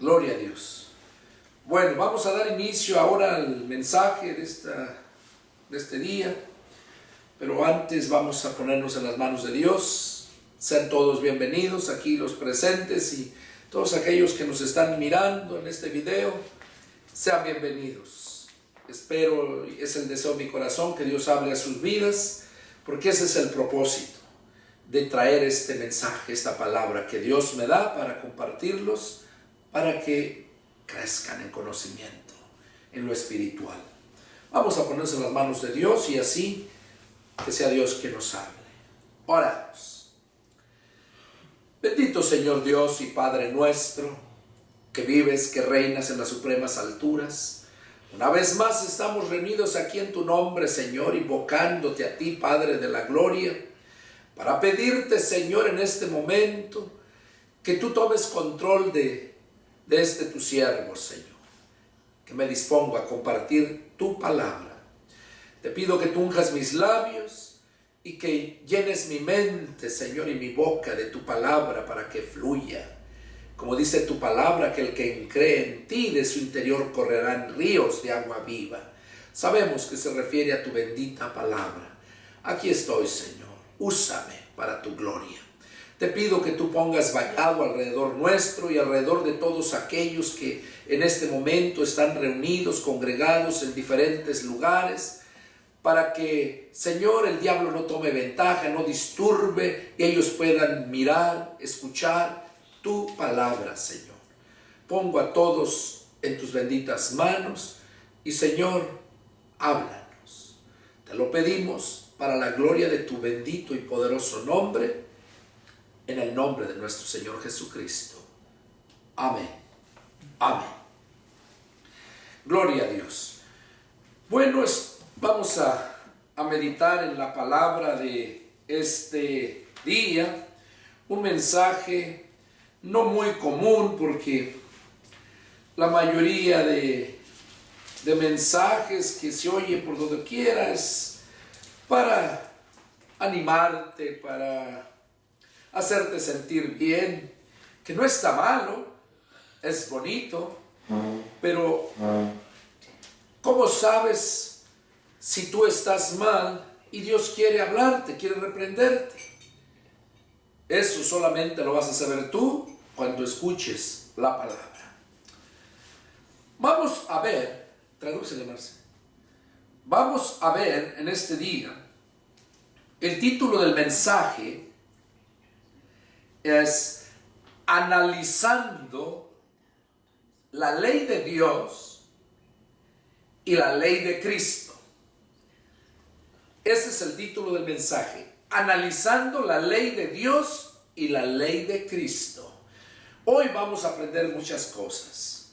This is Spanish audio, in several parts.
Gloria a Dios. Bueno, vamos a dar inicio ahora al mensaje de este día, pero antes vamos a ponernos en las manos de Dios. Sean todos bienvenidos aquí los presentes y todos aquellos que nos están mirando en este video, sean bienvenidos. Espero, es el deseo de mi corazón, que Dios hable a sus vidas, porque ese es el propósito de traer este mensaje, esta palabra que Dios me da para compartirlos, para que crezcan en conocimiento, en lo espiritual. Vamos a ponerse en las manos de Dios y así que sea Dios quien nos hable. Oramos. Bendito Señor Dios y Padre nuestro, que vives, que reinas en las supremas alturas. Una vez más estamos reunidos aquí en tu nombre, Señor, invocándote a ti, Padre de la gloria, para pedirte, Señor, en este momento, que tú tomes control de este tu siervo, Señor, que me dispongo a compartir tu palabra. Te pido que tú unjas mis labios y que llenes mi mente, Señor, y mi boca de tu palabra para que fluya. Como dice tu palabra, que el que cree en ti, de su interior correrán ríos de agua viva. Sabemos que se refiere a tu bendita palabra. Aquí estoy, Señor, úsame para tu gloria. Te pido que tú pongas vallado alrededor nuestro y alrededor de todos aquellos que en este momento están reunidos, congregados en diferentes lugares, para que, Señor, el diablo no tome ventaja, no disturbe y ellos puedan mirar, escuchar tu palabra, Señor. Pongo a todos en tus benditas manos y, Señor, háblanos. Te lo pedimos para la gloria de tu bendito y poderoso nombre, en el nombre de nuestro Señor Jesucristo. Amén. Amén. Gloria a Dios. Bueno, vamos a meditar en la palabra de este día. Un mensaje no muy común, porque la mayoría de mensajes que se oyen por donde quiera es para animarte, para hacerte sentir bien, que no está malo, es bonito, pero ¿cómo sabes si tú estás mal y Dios quiere hablarte, quiere reprenderte? Eso solamente lo vas a saber tú cuando escuches la palabra. Vamos a ver, tradúcele, Marce. Vamos a ver en este día, el título del mensaje es analizando la ley de Dios y la ley de Cristo. Ese es el título del mensaje, analizando la ley de Dios y la ley de Cristo. Hoy vamos a aprender muchas cosas.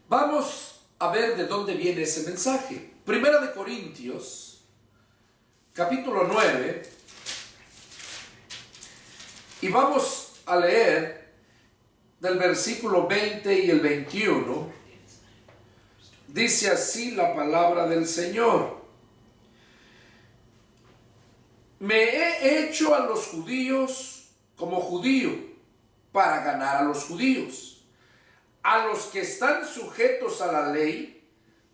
Vamos a ver de dónde viene ese mensaje. Primera de Corintios, capítulo 9, y vamos a leer del versículo 20 y el 21. Dice así la palabra del Señor: me he hecho a los judíos como judío para ganar a los judíos. A los que están sujetos a la ley,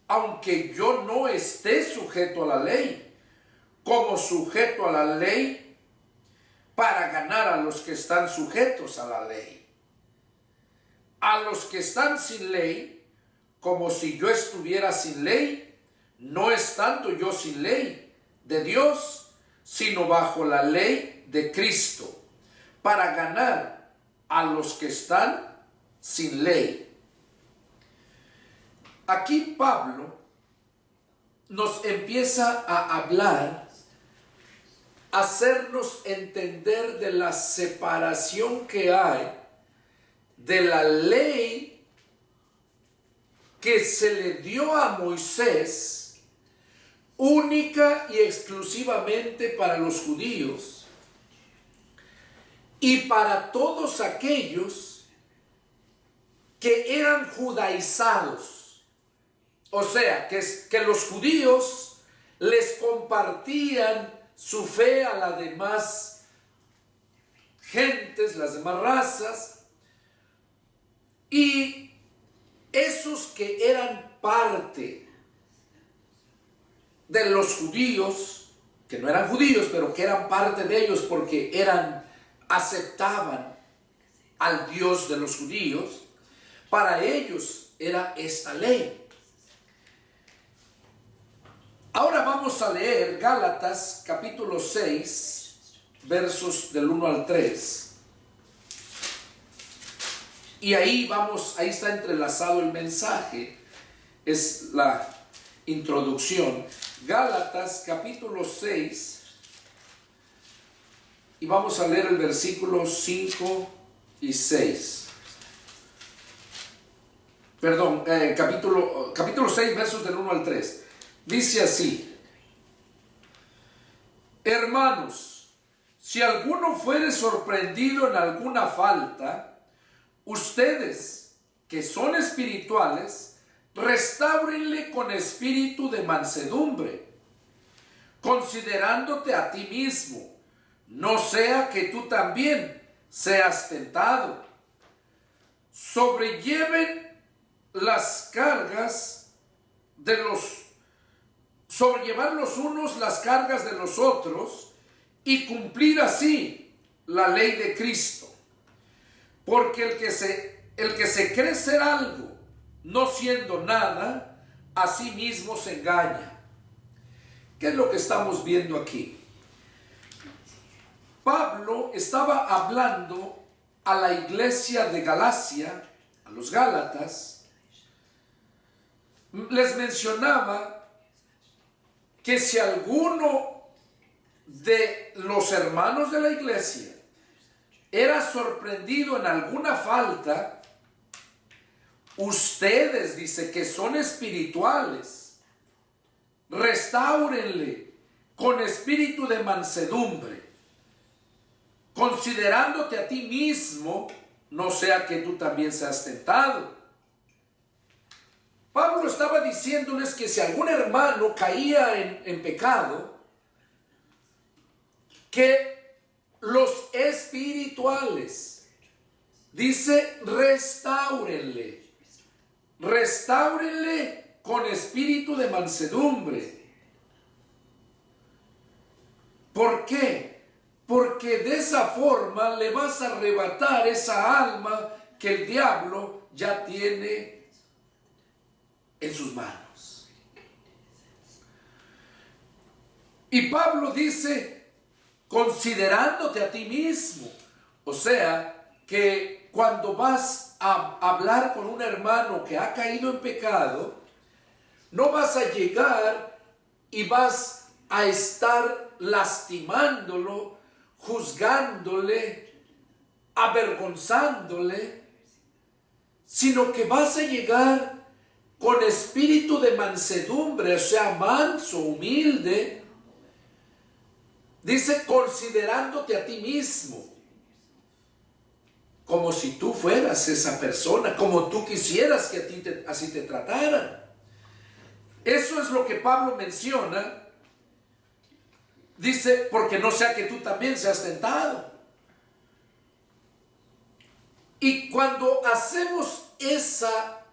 aunque yo no esté sujeto a la ley, como sujeto a la ley, para ganar a los que están sujetos a la ley. A los que están sin ley, como si yo estuviera sin ley, no estando yo sin ley de Dios, sino bajo la ley de Cristo, para ganar a los que están sin ley. Aquí Pablo nos empieza a hablar, hacernos entender de la separación que hay de la ley que se le dio a Moisés, única y exclusivamente para los judíos, y para todos aquellos que eran judaizados. O sea, que los judíos les compartían su fe a las demás gentes, las demás razas, Y esos que eran parte de los judíos, que no eran judíos, pero que eran parte de ellos porque aceptaban al Dios de los judíos, para ellos era esta ley. Ahora vamos a leer Gálatas capítulo 6, versos del 1 al 3. Y ahí está entrelazado el mensaje, es la introducción. Gálatas capítulo 6, y vamos a leer el versículo 5 y 6. Perdón, capítulo 6, versos del 1 al 3. Dice así: hermanos, si alguno fuere sorprendido en alguna falta, ustedes que son espirituales, restáurenle con espíritu de mansedumbre, considerándote a ti mismo, no sea que tú también seas tentado. Sobrellevar los unos las cargas de los otros y cumplir así la ley de Cristo. Porque el que se cree ser algo, no siendo nada, a sí mismo se engaña. ¿Qué es lo que estamos viendo aquí? Pablo estaba hablando a la iglesia de Galacia, a los Gálatas. Les mencionaba que si alguno de los hermanos de la iglesia era sorprendido en alguna falta, ustedes, dice, que son espirituales, restáurenle con espíritu de mansedumbre, considerándote a ti mismo, no sea que tú también seas tentado. Pablo estaba diciéndoles que si algún hermano caía en pecado, que los espirituales, dice, restáurenle con espíritu de mansedumbre. ¿Por qué? Porque de esa forma le vas a arrebatar esa alma que el diablo ya tiene en sus manos. Y Pablo dice, considerándote a ti mismo. O sea, que cuando vas a hablar con un hermano que ha caído en pecado, no vas a llegar y vas a estar lastimándolo, juzgándole, avergonzándole, sino que vas a llegar con espíritu de mansedumbre, o sea, manso, humilde. Dice, considerándote a ti mismo, como si tú fueras esa persona, como tú quisieras que así te trataran. Eso es lo que Pablo menciona. Dice, porque no sea que tú también seas tentado. Y cuando hacemos esta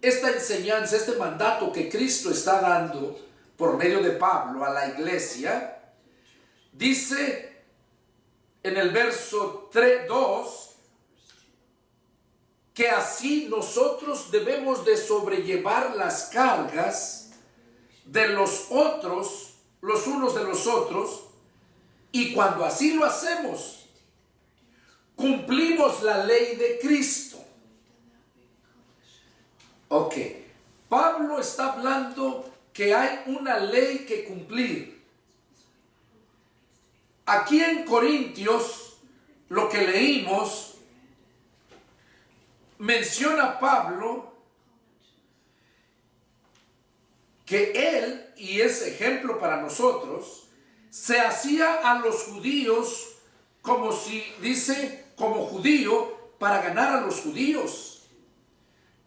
enseñanza, este mandato que Cristo está dando por medio de Pablo a la iglesia, dice en el verso 2 que así nosotros debemos de sobrellevar las cargas de los otros, los unos de los otros, y cuando así lo hacemos, cumplimos la ley de Cristo. Ok, Pablo está hablando que hay una ley que cumplir. Aquí en Corintios, lo que leímos, menciona Pablo que él, y es ejemplo para nosotros, se hacía a los judíos como si, dice, como judío para ganar a los judíos,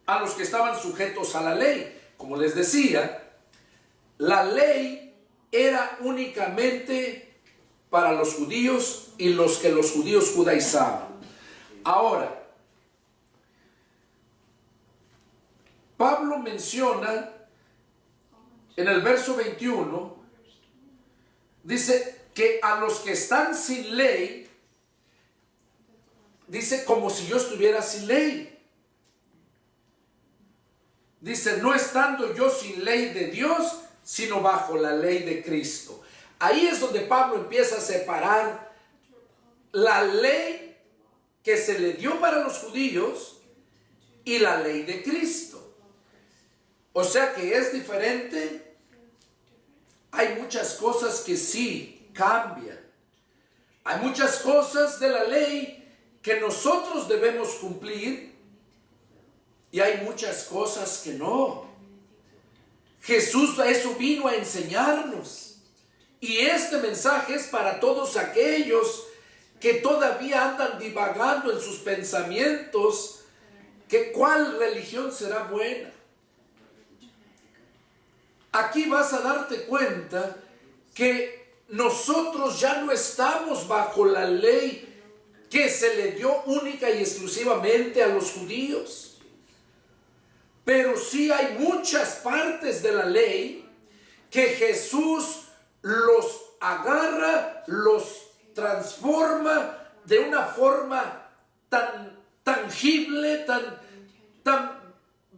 a los que estaban sujetos a la ley. Como les decía, la ley era únicamente para los judíos y los que los judíos judaizaban. Ahora, Pablo menciona en el verso 21, dice que a los que están sin ley, dice como si yo estuviera sin ley. Dice, no estando yo sin ley de Dios, sino bajo la ley de Cristo. Ahí es donde Pablo empieza a separar la ley que se le dio para los judíos y la ley de Cristo. O sea que es diferente. Hay muchas cosas que sí cambian. Hay muchas cosas de la ley que nosotros debemos cumplir y hay muchas cosas que no. Jesús eso vino a enseñarnos. Y este mensaje es para todos aquellos que todavía andan divagando en sus pensamientos que cuál religión será buena. Aquí vas a darte cuenta que nosotros ya no estamos bajo la ley que se le dio única y exclusivamente a los judíos. Pero sí hay muchas partes de la ley que Jesús los agarra, los transforma de una forma tan tangible, tan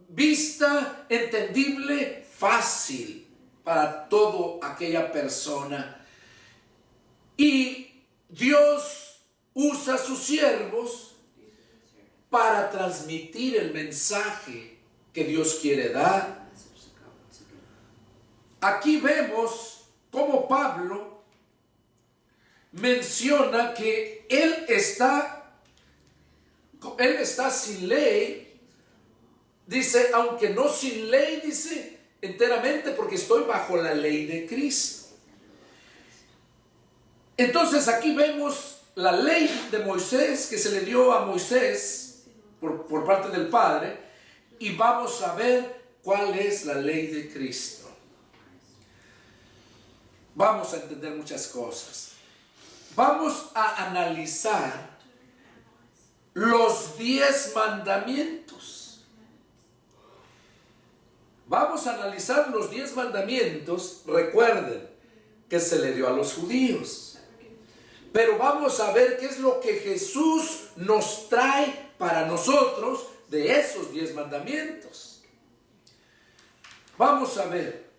vista, entendible, fácil para toda aquella persona. Y Dios usa a sus siervos para transmitir el mensaje que Dios quiere dar. Aquí vemos cómo Pablo menciona que él está sin ley. Dice, aunque no sin ley, dice enteramente, porque estoy bajo la ley de Cristo. Entonces aquí vemos la ley de Moisés que se le dio a Moisés por parte del Padre. Y vamos a ver cuál es la ley de Cristo. Vamos a entender muchas cosas. Vamos a analizar los 10 mandamientos. Vamos a analizar los 10 mandamientos. Recuerden que se le dio a los judíos. Pero vamos a ver qué es lo que Jesús nos trae para nosotros de esos 10 mandamientos. Vamos a ver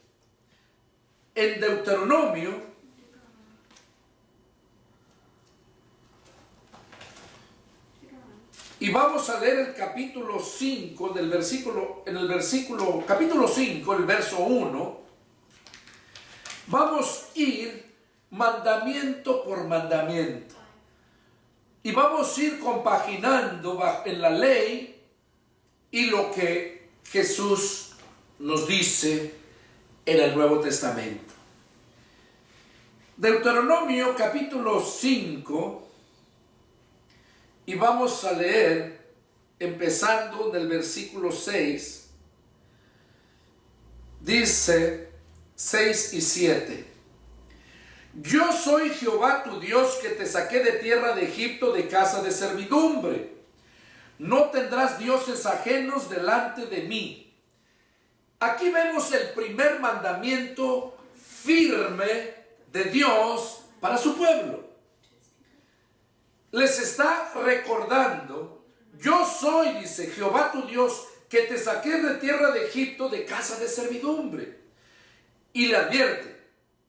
en Deuteronomio y vamos a leer el capítulo 5 del versículo, capítulo 5, el verso 1. Vamos a ir mandamiento por mandamiento y vamos a ir compaginando en la ley y lo que Jesús nos dice en el Nuevo Testamento. Deuteronomio capítulo 5, y vamos a leer empezando del versículo 6, dice 6 y 7. Yo soy Jehová tu Dios que te saqué de tierra de Egipto de casa de servidumbre. No tendrás dioses ajenos delante de mí. Aquí vemos el primer mandamiento firme de Dios para su pueblo. Les está recordando, yo soy, dice Jehová tu Dios, que te saqué de tierra de Egipto de casa de servidumbre. Y le advierte,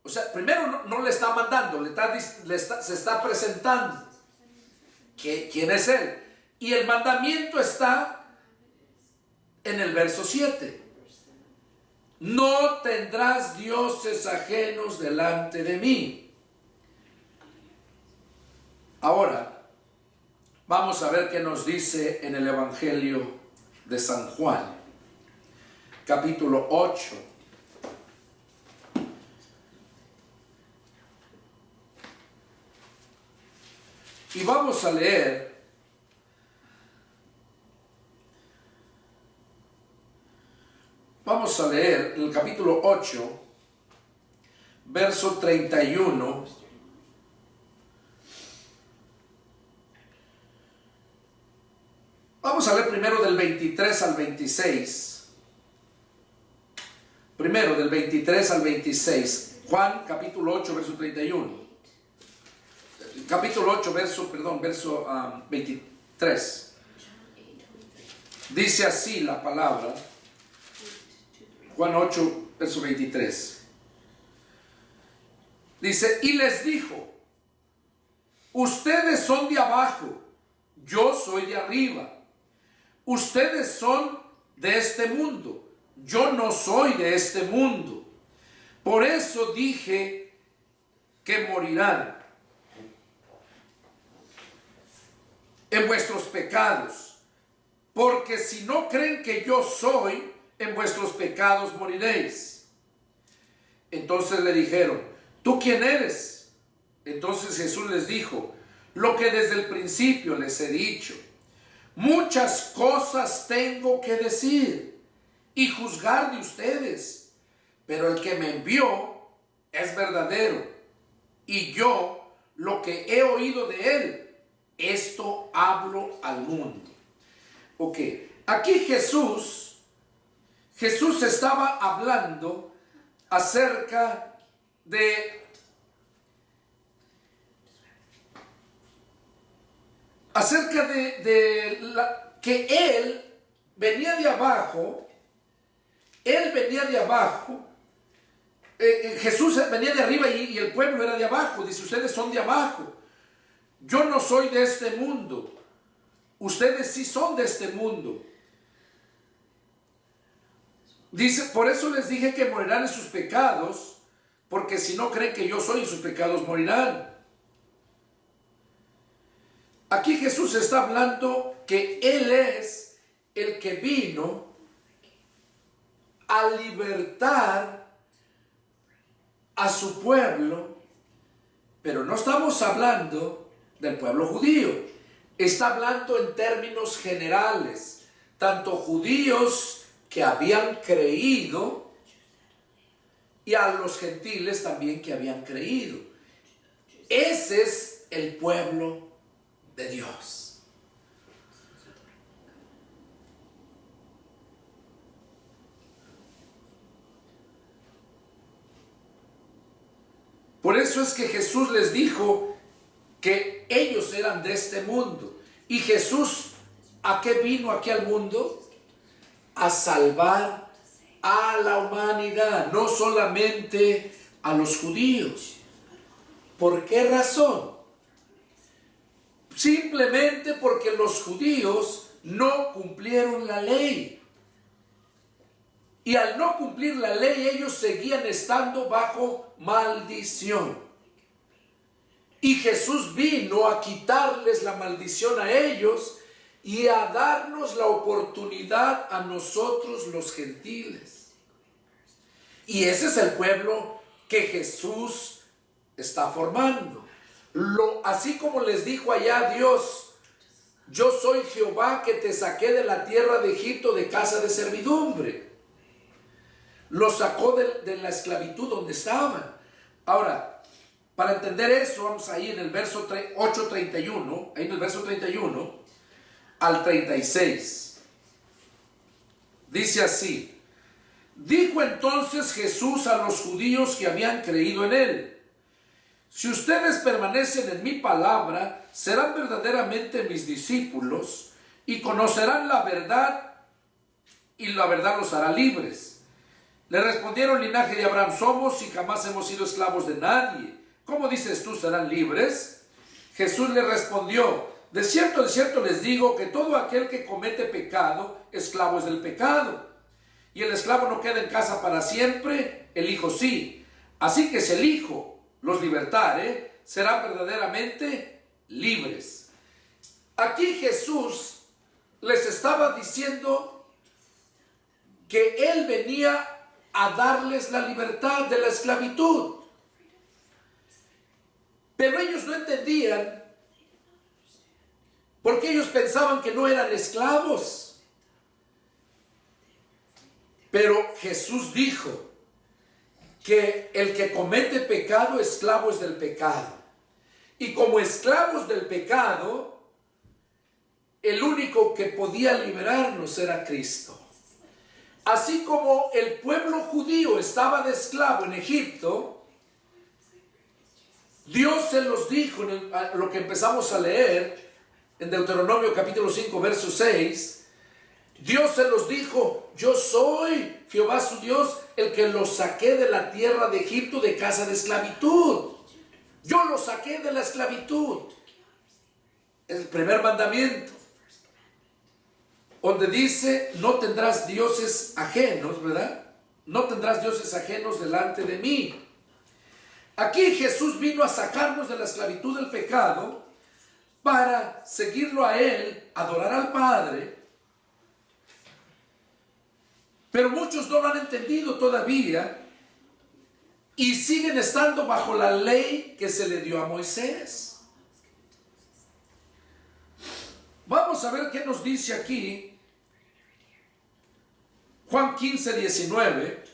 o sea, primero no le está mandando, se está presentando. ¿Quién es él? Y el mandamiento está en el verso 7. No tendrás dioses ajenos delante de mí. Ahora, vamos a ver qué nos dice en el Evangelio de San Juan, capítulo 8. Y vamos a leer en el capítulo 8, verso 31. Vamos a leer primero del 23 al 26. primero del 23 al 26. Juan capítulo 8, verso 31. Capítulo 8, verso 23. Dice así la palabra. Juan 8, verso 23. Dice, y les dijo, ustedes son de abajo, yo soy de arriba. Ustedes son de este mundo, yo no soy de este mundo. Por eso dije que morirán en vuestros pecados, porque si no creen que yo soy, en vuestros pecados moriréis. Entonces le dijeron, ¿tú quién eres? Entonces Jesús les dijo, lo que desde el principio les he dicho. Muchas cosas tengo que decir y juzgar de ustedes, pero el que me envió es verdadero, y yo lo que he oído de él, esto hablo al mundo. Ok, aquí Jesús estaba hablando acerca de que él venía de abajo, Jesús venía de arriba y el pueblo era de abajo. Dice, ustedes son de abajo, yo no soy de este mundo, ustedes sí son de este mundo. Dice, por eso les dije que morirán en sus pecados, porque si no creen que yo soy, en sus pecados morirán. Aquí Jesús está hablando que Él es el que vino a libertar a su pueblo, pero no estamos hablando del pueblo judío. Está hablando en términos generales, tanto judíos que habían creído y a los gentiles también que habían creído. Ese es el pueblo de Dios. Por eso es que Jesús les dijo que ellos eran de este mundo. Y Jesús, ¿a qué vino aquí al mundo? A salvar a la humanidad, no solamente a los judíos. ¿Por qué razón? Simplemente porque los judíos no cumplieron la ley. Y al no cumplir la ley, ellos seguían estando bajo maldición. Y Jesús vino a quitarles la maldición a ellos y a darnos la oportunidad a nosotros los gentiles. Y ese es el pueblo que Jesús está formando. Así como les dijo allá Dios, yo soy Jehová que te saqué de la tierra de Egipto de casa de servidumbre. Los sacó de la esclavitud donde estaban. Ahora, para entender eso, vamos ahí en el verso 8:31, ahí en el verso 31 al 36. Dice así: dijo entonces Jesús a los judíos que habían creído en él: si ustedes permanecen en mi palabra, serán verdaderamente mis discípulos y conocerán la verdad, y la verdad los hará libres. Le respondieron: linaje de Abraham somos y jamás hemos sido esclavos de nadie. ¿Cómo dices tú, serán libres? Jesús le respondió: de cierto les digo que todo aquel que comete pecado, esclavo es del pecado. Y el esclavo no queda en casa para siempre, el Hijo sí. Así que si el Hijo los libertare, serán verdaderamente libres. Aquí Jesús les estaba diciendo que Él venía a darles la libertad de la esclavitud. Pero ellos no entendían, porque ellos pensaban que no eran esclavos. Pero Jesús dijo que el que comete pecado, esclavo es del pecado. Y como esclavos del pecado, el único que podía liberarnos era Cristo. Así como el pueblo judío estaba de esclavo en Egipto, Dios se los dijo en lo que empezamos a leer en Deuteronomio capítulo 5, verso 6. Dios se los dijo: yo soy Jehová su Dios, el que los saqué de la tierra de Egipto, de casa de esclavitud. Yo los saqué de la esclavitud. Es el primer mandamiento, donde dice: no tendrás dioses ajenos, ¿verdad? No tendrás dioses ajenos delante de mí. Aquí Jesús vino a sacarnos de la esclavitud del pecado para seguirlo a Él, adorar al Padre. Pero muchos no lo han entendido todavía y siguen estando bajo la ley que se le dio a Moisés. Vamos a ver qué nos dice aquí Juan 15, 19,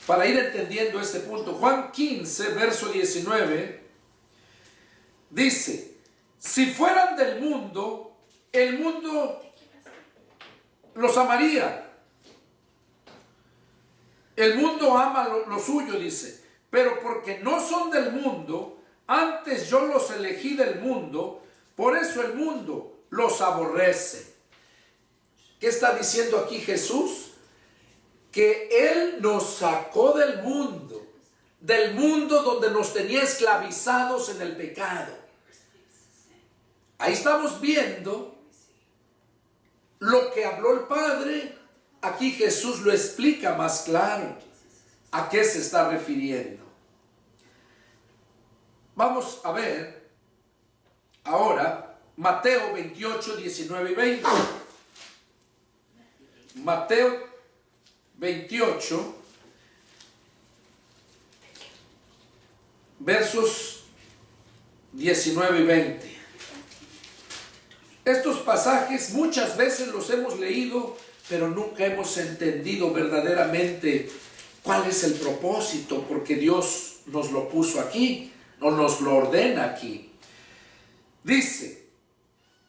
para ir entendiendo este punto. Juan 15, verso 19, dice: si fueran del mundo, el mundo los amaría. El mundo ama lo suyo, dice, pero porque no son del mundo, antes yo los elegí del mundo, por eso el mundo los aborrece. ¿Qué está diciendo aquí Jesús? Que Él nos sacó del mundo donde nos tenía esclavizados en el pecado. Ahí estamos viendo lo que habló el Padre. Aquí Jesús lo explica más claro a qué se está refiriendo. Vamos a ver ahora Mateo 28, 19 y 20. Mateo 28, versos 19 y 20. Estos pasajes muchas veces los hemos leído, pero nunca hemos entendido verdaderamente cuál es el propósito, porque Dios nos lo puso aquí, o nos lo ordena aquí. Dice: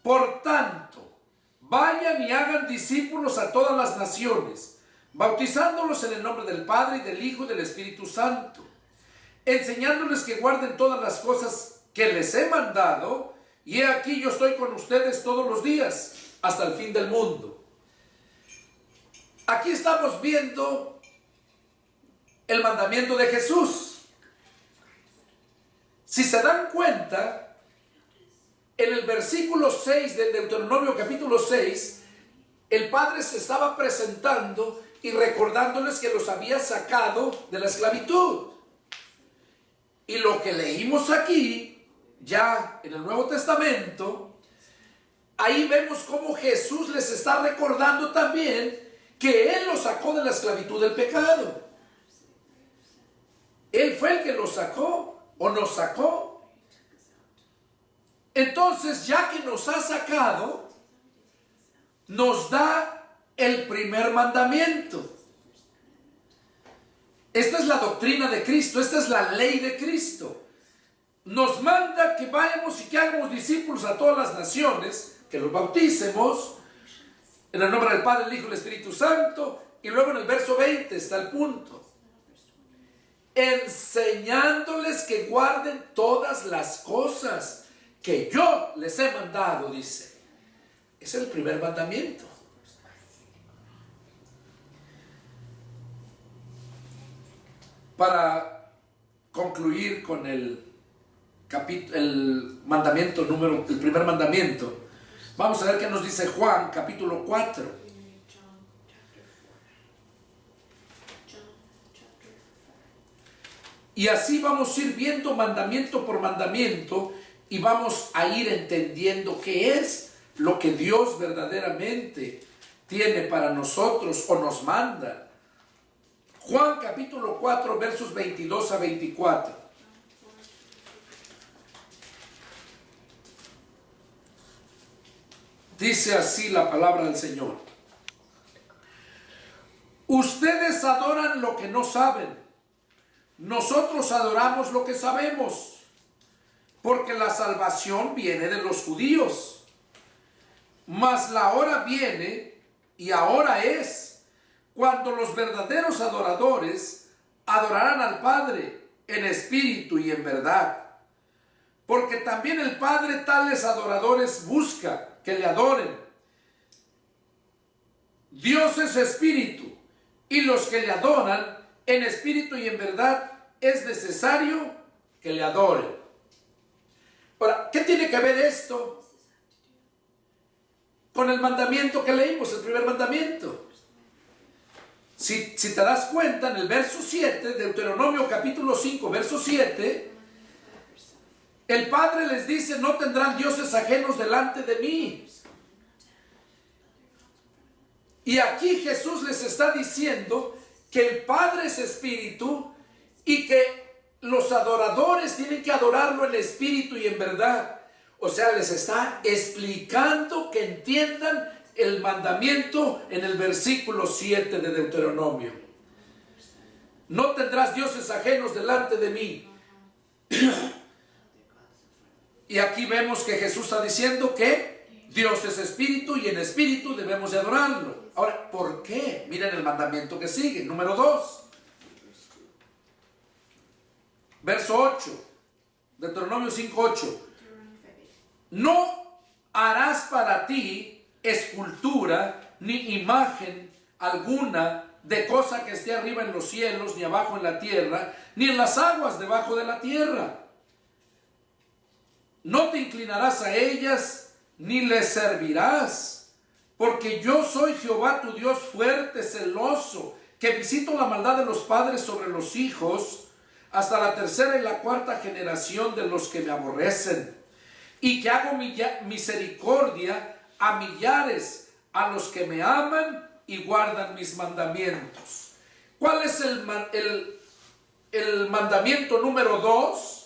por tanto, vayan y hagan discípulos a todas las naciones, bautizándolos en el nombre del Padre y del Hijo y del Espíritu Santo, enseñándoles que guarden todas las cosas que les he mandado, y he aquí yo estoy con ustedes todos los días, hasta el fin del mundo. Aquí estamos viendo el mandamiento de Jesús. Si se dan cuenta, en el versículo 6 de Deuteronomio capítulo 6, el Padre se estaba presentando y recordándoles que los había sacado de la esclavitud. Y lo que leímos aquí, ya en el Nuevo Testamento, ahí vemos cómo Jesús les está recordando también que Él los sacó de la esclavitud del pecado. Él fue el que los sacó, o nos sacó. Entonces, ya que nos ha sacado, nos da el primer mandamiento. Esta es la doctrina de Cristo, esta es la ley de Cristo. Nos manda que vayamos y que hagamos discípulos a todas las naciones, que los bauticemos en el nombre del Padre, el Hijo y el Espíritu Santo. Y luego en el verso 20 está el punto: enseñándoles que guarden todas las cosas que yo les he mandado, dice. Es el primer mandamiento. Para concluir con el mandamiento el primer mandamiento, vamos a ver qué nos dice Juan capítulo 4. Y así vamos a ir viendo mandamiento por mandamiento y vamos a ir entendiendo qué es lo que Dios verdaderamente tiene para nosotros o nos manda. Juan capítulo 4, versos 22 a 24. Dice así la palabra del Señor: ustedes adoran lo que no saben, nosotros adoramos lo que sabemos, porque la salvación viene de los judíos. Mas la hora viene y ahora es, cuando los verdaderos adoradores adorarán al Padre en espíritu y en verdad. Porque también el Padre tales adoradores busca que le adoren. Dios es espíritu, y los que le adoran en espíritu y en verdad es necesario que le adoren. Ahora, ¿qué tiene que ver esto con el mandamiento que leímos, el primer mandamiento? Si te das cuenta, en el verso 7, Deuteronomio capítulo 5, verso 7, el Padre les dice: no tendrán dioses ajenos delante de mí. Y aquí Jesús les está diciendo que el Padre es espíritu y que los adoradores tienen que adorarlo en espíritu y en verdad. O sea, les está explicando que entiendan el mandamiento en el versículo 7 de Deuteronomio. No tendrás dioses ajenos delante de mí. Y aquí vemos que Jesús está diciendo que Dios es espíritu y en espíritu debemos de adorarlo. Ahora, ¿por qué? Miren el mandamiento que sigue, número 2. Verso 8, Deuteronomio 5:8. No harás para ti escultura ni imagen alguna de cosa que esté arriba en los cielos, ni abajo en la tierra, ni en las aguas debajo de la tierra. No te inclinarás a ellas, ni les servirás, porque yo soy Jehová tu Dios fuerte, celoso, que visito la maldad de los padres sobre los hijos, hasta la tercera y la cuarta generación de los que me aborrecen, y que hago misericordia a millares, a los que me aman y guardan mis mandamientos. ¿Cuál es el mandamiento número 2?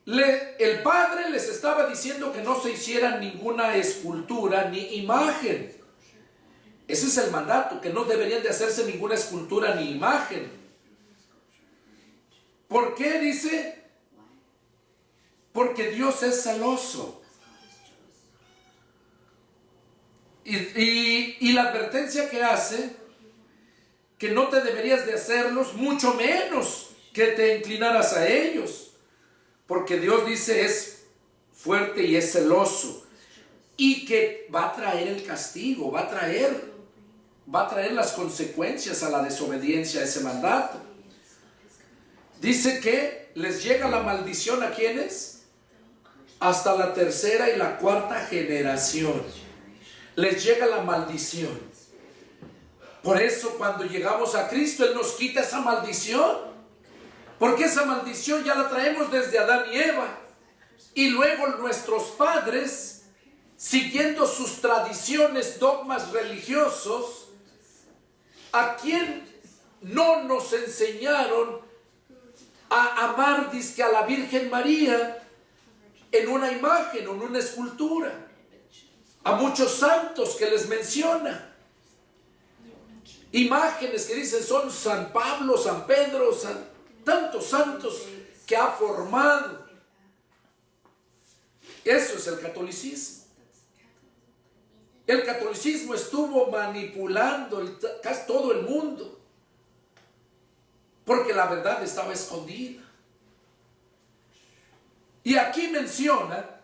El Padre les estaba diciendo que no se hiciera ninguna escultura ni imagen. Ese es el mandato, que no deberían de hacerse ninguna escultura ni imagen. ¿Por qué dice? Porque Dios es celoso. Y la advertencia que hace, que no te deberías de hacerlos, mucho menos que te inclinaras a ellos. Porque Dios dice es fuerte y es celoso. Y que va a traer el castigo, va a traer las consecuencias a la desobediencia a ese mandato. Dice que les llega la maldición ¿a quiénes? Hasta la tercera y la cuarta generación. Les llega la maldición. Por eso cuando llegamos a Cristo, Él nos quita esa maldición. Porque esa maldición ya la traemos desde Adán y Eva. Y luego nuestros padres, siguiendo sus tradiciones, dogmas religiosos, a quien no nos enseñaron a amar, dizque a la Virgen María, en una imagen o en una escultura. A muchos santos que les menciona. Imágenes que dicen son San Pablo, San Pedro, tantos santos que ha formado. Eso es el catolicismo. El catolicismo estuvo manipulando casi todo el mundo, porque la verdad estaba escondida. Y aquí menciona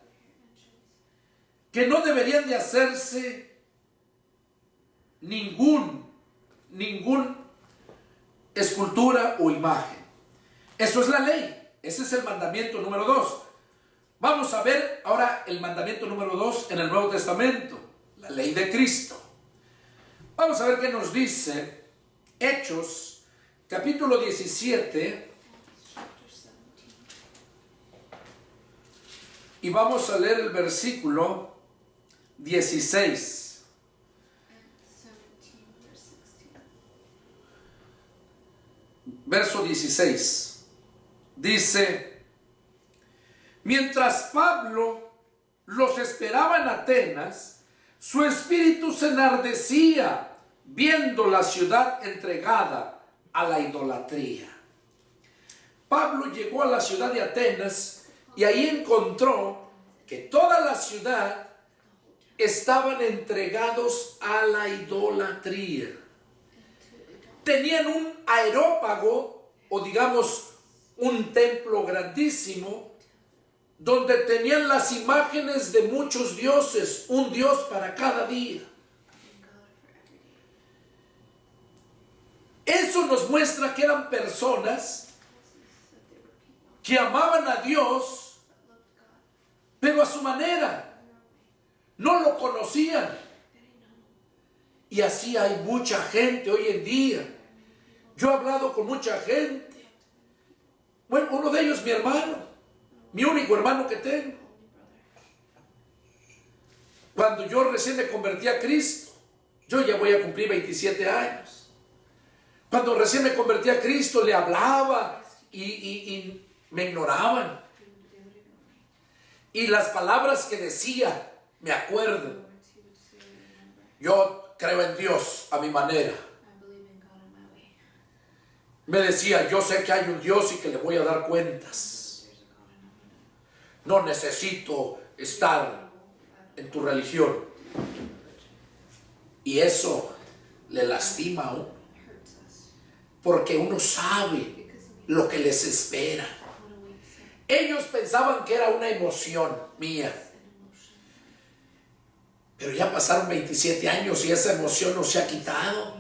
que no deberían de hacerse ningún escultura o imagen. Eso es la ley. Ese es el mandamiento número 2. Vamos a ver ahora el mandamiento número 2 en el Nuevo Testamento, la ley de Cristo. Vamos a ver qué nos dice Hechos, capítulo 17. Y vamos a leer el versículo 16. Verso 16. Dice: mientras Pablo los esperaba en Atenas, su espíritu se enardecía viendo la ciudad entregada a la idolatría. Pablo llegó a la ciudad de Atenas y ahí encontró que toda la ciudad estaban entregados a la idolatría. Tenían un areópago, o digamos un templo grandísimo, donde tenían las imágenes de muchos dioses, un dios para cada día. Eso nos muestra que eran personas que amaban a Dios, pero a su manera. No lo conocían. Y así hay mucha gente hoy en día. Yo he hablado con mucha gente. Bueno, uno de ellos mi hermano, mi único hermano que tengo. Cuando yo recién me convertí a Cristo, yo ya voy a cumplir 27 años. Cuando recién me convertí a Cristo, le hablaba y me ignoraban. Y las palabras que decía, me acuerdo. Yo creo en Dios a mi manera. Me decía, yo sé que hay un Dios y que le voy a dar cuentas. No necesito estar en tu religión. Y eso le lastima a uno. Porque uno sabe lo que les espera. Ellos pensaban que era una emoción mía. Pero ya pasaron 27 años y esa emoción no se ha quitado.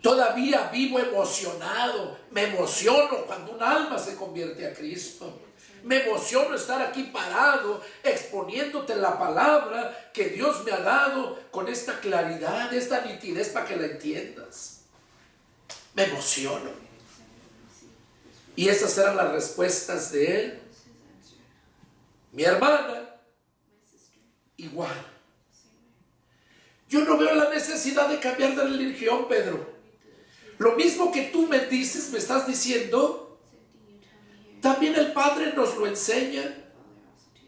Todavía vivo emocionado. Me emociono cuando un alma se convierte a Cristo. Me emociono estar aquí parado, exponiéndote la palabra que Dios me ha dado con esta claridad, esta nitidez para que la entiendas. Me emociono. Y esas eran las respuestas de él. Mi hermana, igual. Yo no veo la necesidad de cambiar de religión, Pedro. Lo mismo que tú me dices, me estás diciendo, también el Padre nos lo enseña.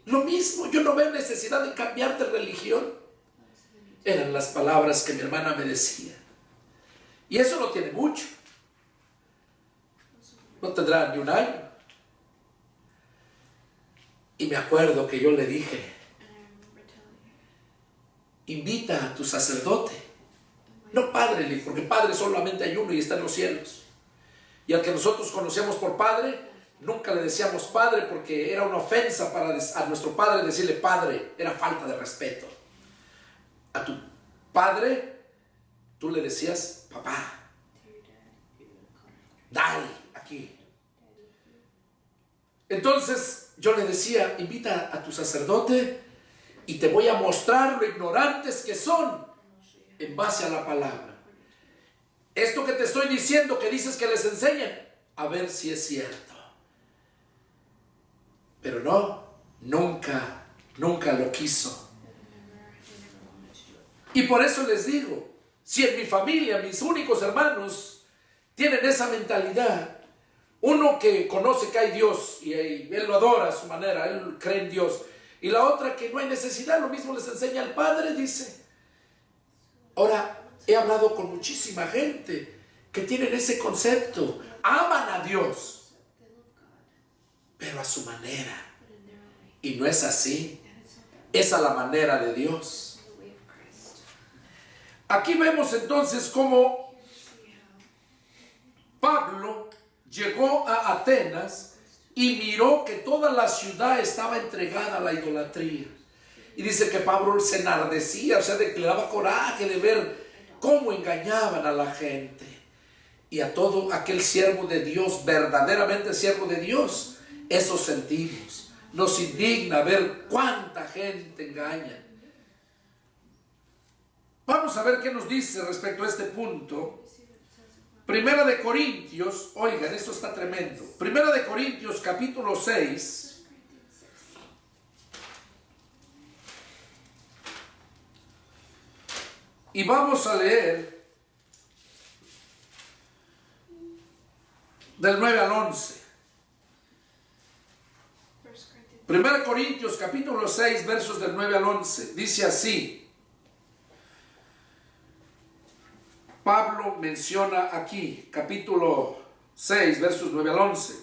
Lo mismo, yo no veo necesidad de cambiar de religión. Eran las palabras que mi hermana me decía. Y eso no tiene mucho. No tendrá ni un año. Y me acuerdo que yo le dije, invita a tu sacerdote. No padre, porque padre solamente hay uno y está en los cielos. Y al que nosotros conocemos por padre, nunca le decíamos padre porque era una ofensa a nuestro padre decirle padre. Era falta de respeto. A tu padre, tú le decías papá. Daddy, aquí. Entonces yo le decía, invita a tu sacerdote y te voy a mostrar lo ignorantes que son en base a la palabra. Esto que te estoy diciendo, que dices que les enseñan, a ver si es cierto. Pero no, nunca lo quiso. Y por eso les digo, si en mi familia, mis únicos hermanos tienen esa mentalidad, uno que conoce que hay Dios y él lo adora a su manera, él cree en Dios, y la otra que no hay necesidad, lo mismo les enseña el Padre, dice. Ahora, he hablado con muchísima gente que tienen ese concepto, aman a Dios, pero a su manera. Y no es así, es a la manera de Dios. Aquí vemos entonces cómo Pablo llegó a Atenas y miró que toda la ciudad estaba entregada a la idolatría. Y dice que Pablo se enardecía, o sea, que le daba coraje de ver cómo engañaban a la gente. Y a todo aquel siervo de Dios, verdaderamente siervo de Dios, eso sentimos. Nos indigna ver cuánta gente engaña. Vamos a ver qué nos dice respecto a este punto. Primera de Corintios, oigan, esto está tremendo. Primera de Corintios, capítulo 6. Y vamos a leer del 9 al 11. Primera de Corintios, capítulo 6, versos del 9 al 11. Dice así. Pablo menciona aquí, capítulo 6, versos 9 al 11.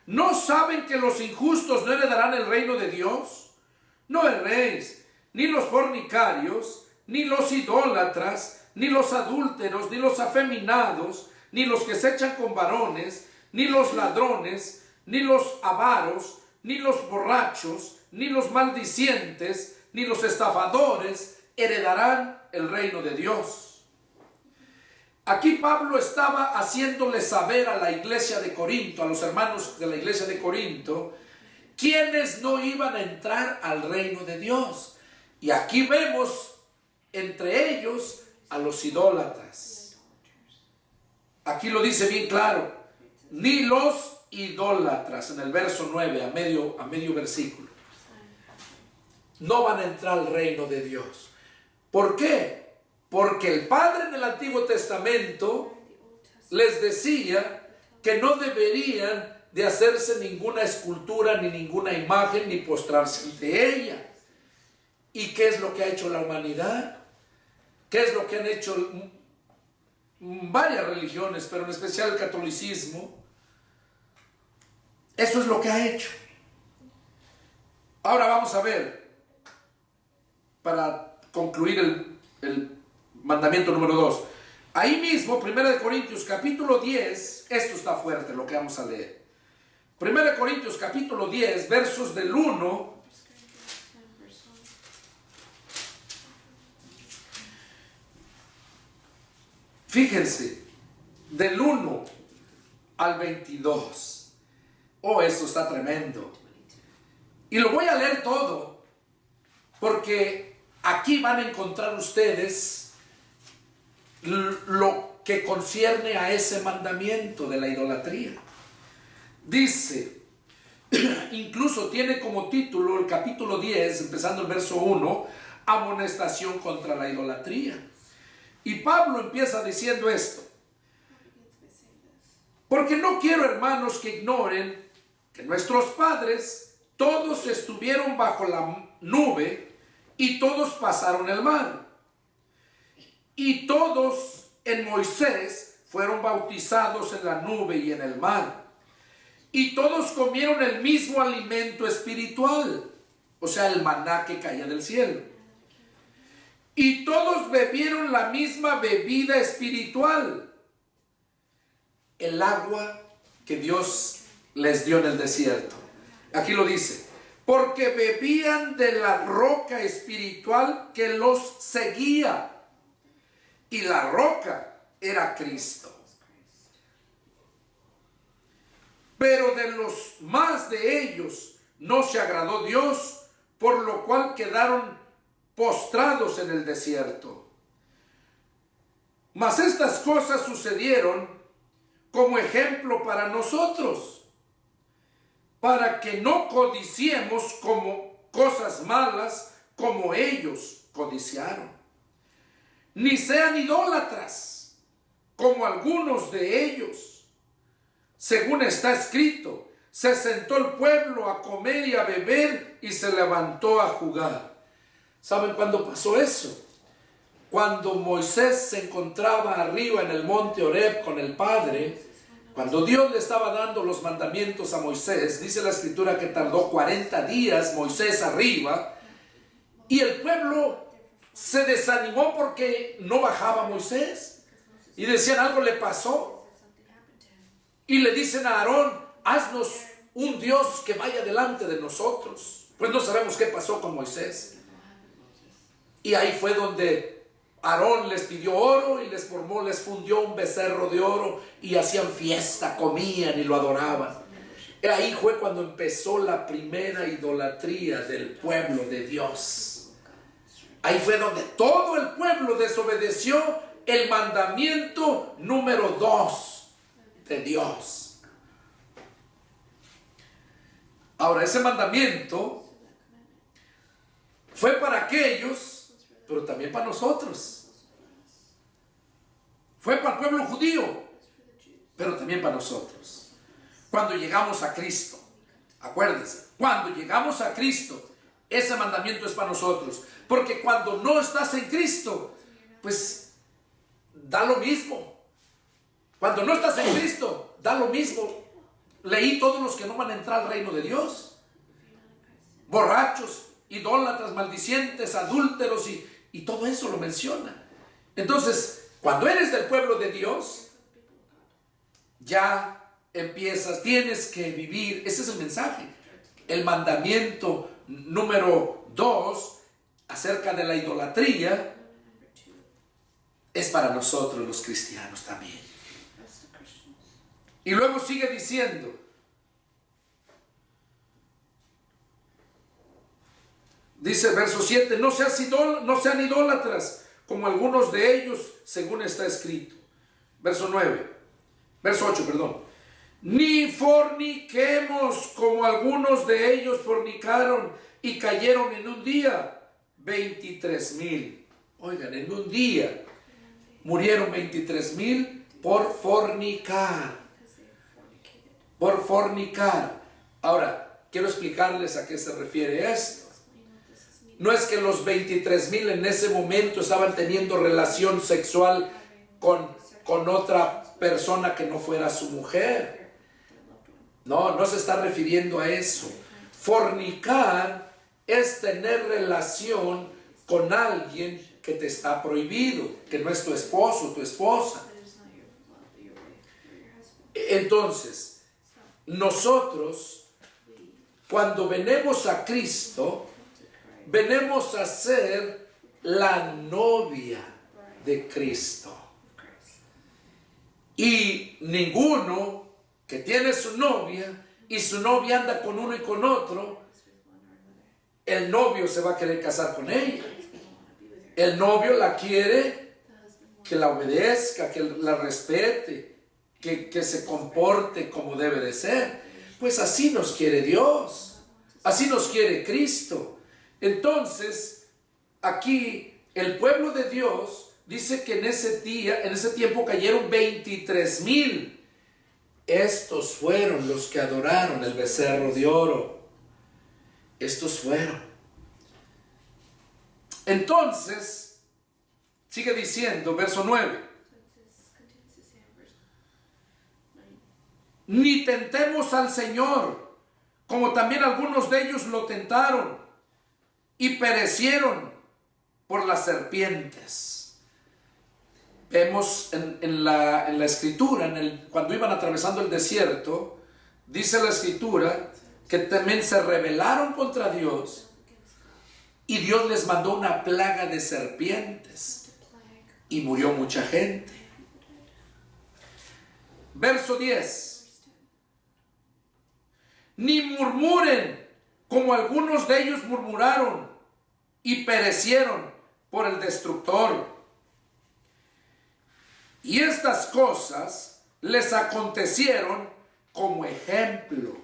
¿No saben que los injustos no heredarán el reino de Dios? No erréis, ni los fornicarios, ni los idólatras, ni los adúlteros, ni los afeminados, ni los que se echan con varones, ni los ladrones, ni los avaros, ni los borrachos, ni los maldicientes, ni los estafadores heredarán el reino de Dios. Aquí Pablo estaba haciéndole saber a la iglesia de Corinto, a los hermanos de la iglesia de Corinto, quienes no iban a entrar al reino de Dios. Y aquí vemos entre ellos a los idólatras. Aquí lo dice bien claro, ni los idólatras, en el verso 9, a medio versículo, no van a entrar al reino de Dios. ¿Por qué? Porque el Padre en el Antiguo Testamento les decía que no deberían de hacerse ninguna escultura, ni ninguna imagen, ni postrarse ante ella. ¿Y qué es lo que ha hecho la humanidad? ¿Qué es lo que han hecho varias religiones, pero en especial el catolicismo? Eso es lo que ha hecho. Ahora vamos a ver, para concluir el mandamiento número 2. Ahí mismo, 1 Corintios capítulo 10, esto está fuerte lo que vamos a leer. 1 Corintios capítulo 10, versos del 1 fíjense, del 1 al 22. Oh, esto está tremendo. Y lo voy a leer todo, porque aquí van a encontrar ustedes lo que concierne a ese mandamiento de la idolatría. Dice, incluso tiene como título el capítulo 10, empezando el verso 1, amonestación contra la idolatría. Y Pablo empieza diciendo esto: porque no quiero, hermanos, que ignoren que nuestros padres todos estuvieron bajo la nube y todos pasaron el mar. Y todos en Moisés fueron bautizados en la nube y en el mar. Y todos comieron el mismo alimento espiritual, o sea, el maná que caía del cielo. Y todos bebieron la misma bebida espiritual, el agua que Dios les dio en el desierto. Aquí lo dice: porque bebían de la roca espiritual que los seguía, y la roca era Cristo. Pero de los más de ellos no se agradó Dios, por lo cual quedaron postrados en el desierto. Mas estas cosas sucedieron como ejemplo para nosotros, para que no codiciemos como cosas malas como ellos codiciaron, ni sean idólatras como algunos de ellos. Según está escrito, se sentó el pueblo a comer y a beber y se levantó a jugar. ¿Saben cuándo pasó eso? Cuando Moisés se encontraba arriba en el monte Horeb con el Padre, cuando Dios le estaba dando los mandamientos a Moisés, dice la escritura que tardó 40 días Moisés arriba, y el pueblo se desanimó porque no bajaba Moisés, y decían: algo le pasó. Y le dicen a Aarón: haznos un Dios que vaya delante de nosotros. Pues no sabemos qué pasó con Moisés. Y ahí fue donde Aarón les pidió oro y les fundió un becerro de oro, y hacían fiesta, comían y lo adoraban. Y ahí fue cuando empezó la primera idolatría del pueblo de Dios. Ahí fue donde todo el pueblo desobedeció el mandamiento número 2 de Dios. Ahora, ese mandamiento fue para aquellos, pero también para nosotros. Fue para el pueblo judío, pero también para nosotros. Cuando llegamos a Cristo, acuérdense, cuando llegamos a Cristo, ese mandamiento es para nosotros. Porque cuando no estás en Cristo, pues da lo mismo. Cuando no estás en Cristo, da lo mismo. Leí todos los que no van a entrar al reino de Dios: borrachos, idólatras, maldicientes, adúlteros y todo eso lo menciona. Entonces, cuando eres del pueblo de Dios, ya empiezas, tienes que vivir, ese es el mensaje. El mandamiento número 2 acerca de la idolatría es para nosotros los cristianos también. Y luego sigue diciendo, dice verso 7, no sean idólatras como algunos de ellos, según está escrito. Verso 8, perdón. Ni forniquemos como algunos de ellos fornicaron y cayeron en un día 23,000. Oigan, en un día murieron 23,000 por fornicar. Por fornicar. Ahora, quiero explicarles a qué se refiere esto. No es que los 23,000 en ese momento estaban teniendo relación sexual con otra persona que no fuera su mujer. No se está refiriendo a eso. Fornicar es tener relación con alguien que te está prohibido, que no es tu esposo, tu esposa. Entonces, nosotros, cuando venimos a Cristo, venimos a ser la novia de Cristo. Y ninguno que tiene su novia y su novia anda con uno y con otro, el novio se va a querer casar con ella. El novio la quiere que la obedezca, que la respete, que se comporte como debe de ser. Pues así nos quiere Dios, así nos quiere Cristo. Entonces, aquí el pueblo de Dios dice que en ese tiempo cayeron 23,000. Estos fueron los que adoraron el becerro de oro. Estos fueron. Entonces, sigue diciendo, verso 9. Ni tentemos al Señor, como también algunos de ellos lo tentaron y perecieron por las serpientes. Vemos en la escritura, cuando iban atravesando el desierto, dice la escritura que también se rebelaron contra Dios y Dios les mandó una plaga de serpientes y murió mucha gente. Verso 10. Ni murmuren como algunos de ellos murmuraron y perecieron por el destructor. Y estas cosas les acontecieron como ejemplo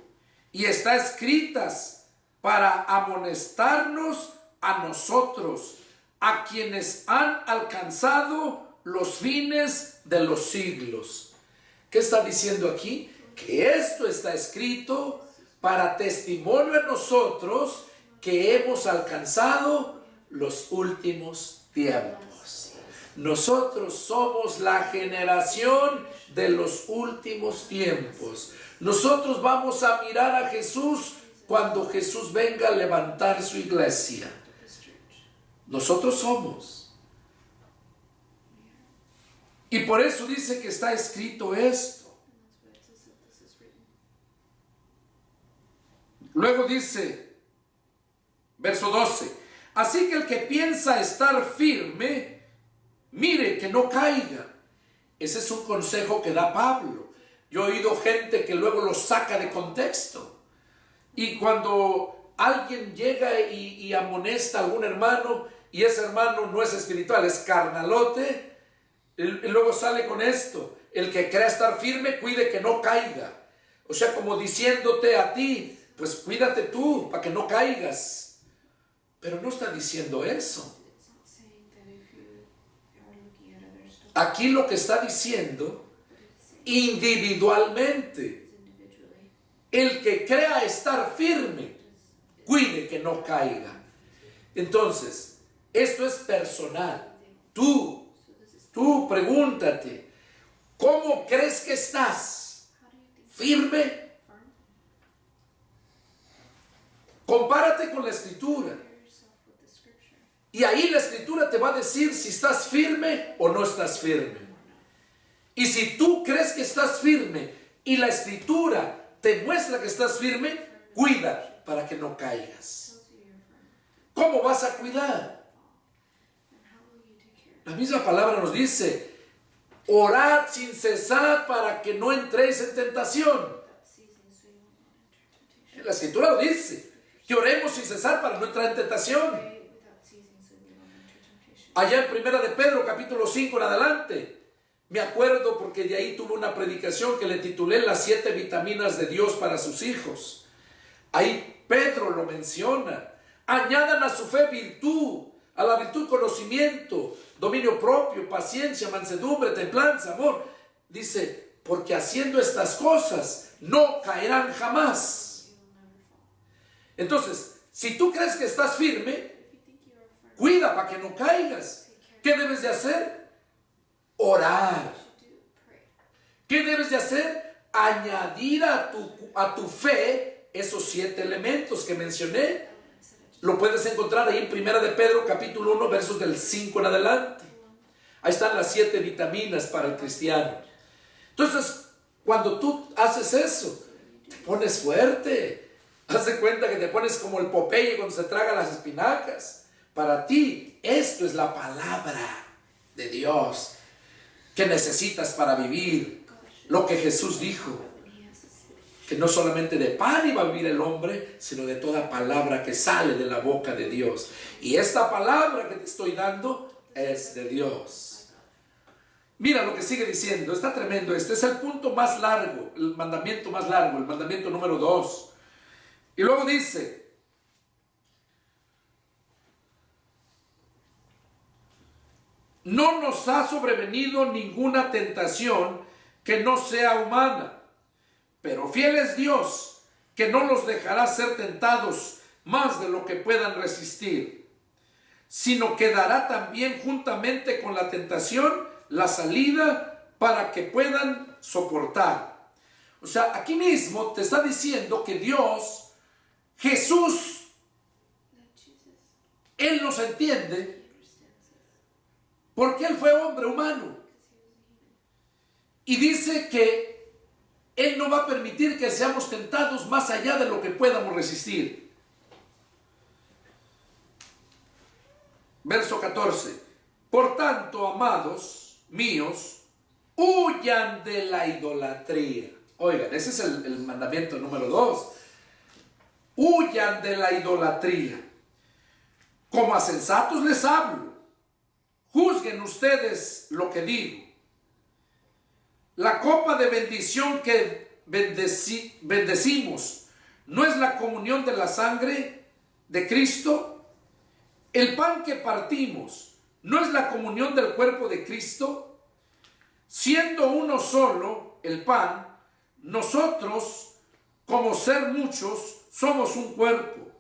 y está escritas para amonestarnos a nosotros, a quienes han alcanzado los fines de los siglos. ¿Qué está diciendo aquí? Que esto está escrito para testimonio a nosotros que hemos alcanzado los últimos tiempos. Nosotros somos la generación de los últimos tiempos. Nosotros vamos a mirar a Jesús cuando Jesús venga a levantar su iglesia. Nosotros somos. Y por eso dice que está escrito esto. Luego dice, verso 12, así que el que piensa estar firme, mire que no caiga. Ese es un consejo que da Pablo. Yo he oído gente que luego lo saca de contexto. Y cuando alguien llega y amonesta a algún hermano, y ese hermano no es espiritual, es carnalote, y luego sale con esto: el que crea estar firme, cuide que no caiga. O sea, como diciéndote a ti, pues cuídate tú para que no caigas. Pero no está diciendo eso. Aquí lo que está diciendo, individualmente, el que crea estar firme, cuide que no caiga. Entonces, esto es personal. Tú pregúntate, ¿cómo crees que estás? ¿Firme? Compárate con la escritura. Y ahí la escritura te va a decir si estás firme o no estás firme. Y si tú crees que estás firme y la escritura te muestra que estás firme, cuida para que no caigas. ¿Cómo vas a cuidar? La misma palabra nos dice, orad sin cesar para que no entréis en tentación. La escritura lo dice, que oremos sin cesar para no entrar en tentación. Allá en 1 de Pedro, capítulo 5 en adelante, me acuerdo porque de ahí tuve una predicación que le titulé Las 7 vitaminas de Dios para sus hijos. Ahí Pedro lo menciona. Añadan a su fe virtud, a la virtud conocimiento, dominio propio, paciencia, mansedumbre, templanza, amor. Dice, porque haciendo estas cosas no caerán jamás. Entonces, si tú crees que estás firme, cuida para que no caigas. ¿Qué debes de hacer? Orar. ¿Qué debes de hacer? Añadir a tu fe esos 7 elementos que mencioné. Lo puedes encontrar ahí en 1 de Pedro capítulo 1 versos del 5 en adelante. Ahí están las 7 vitaminas para el cristiano. Entonces, cuando tú haces eso, te pones fuerte. Haz de cuenta que te pones como el Popeye cuando se traga las espinacas. Para ti, esto es la palabra de Dios que necesitas para vivir. Lo que Jesús dijo, que no solamente de pan iba a vivir el hombre, sino de toda palabra que sale de la boca de Dios. Y esta palabra que te estoy dando es de Dios. Mira lo que sigue diciendo, está tremendo. Este es el punto más largo, el mandamiento más largo, el mandamiento número 2. Y luego dice, no nos ha sobrevenido ninguna tentación que no sea humana, pero fiel es Dios, que no los dejará ser tentados más de lo que puedan resistir, sino que dará también juntamente con la tentación la salida para que puedan soportar. O sea, aquí mismo te está diciendo que Dios, Jesús, Él nos entiende porque Él fue hombre humano. Y dice que Él no va a permitir que seamos tentados más allá de lo que podamos resistir. Verso 14. Por tanto, amados míos, huyan de la idolatría. Oigan, ese es el mandamiento número 2. Huyan de la idolatría. Como a sensatos les hablo. Juzguen ustedes lo que digo. La copa de bendición que bendecimos, ¿no es la comunión de la sangre de Cristo? El pan que partimos, ¿no es la comunión del cuerpo de Cristo? Siendo uno solo el pan, nosotros, como ser muchos, somos un cuerpo,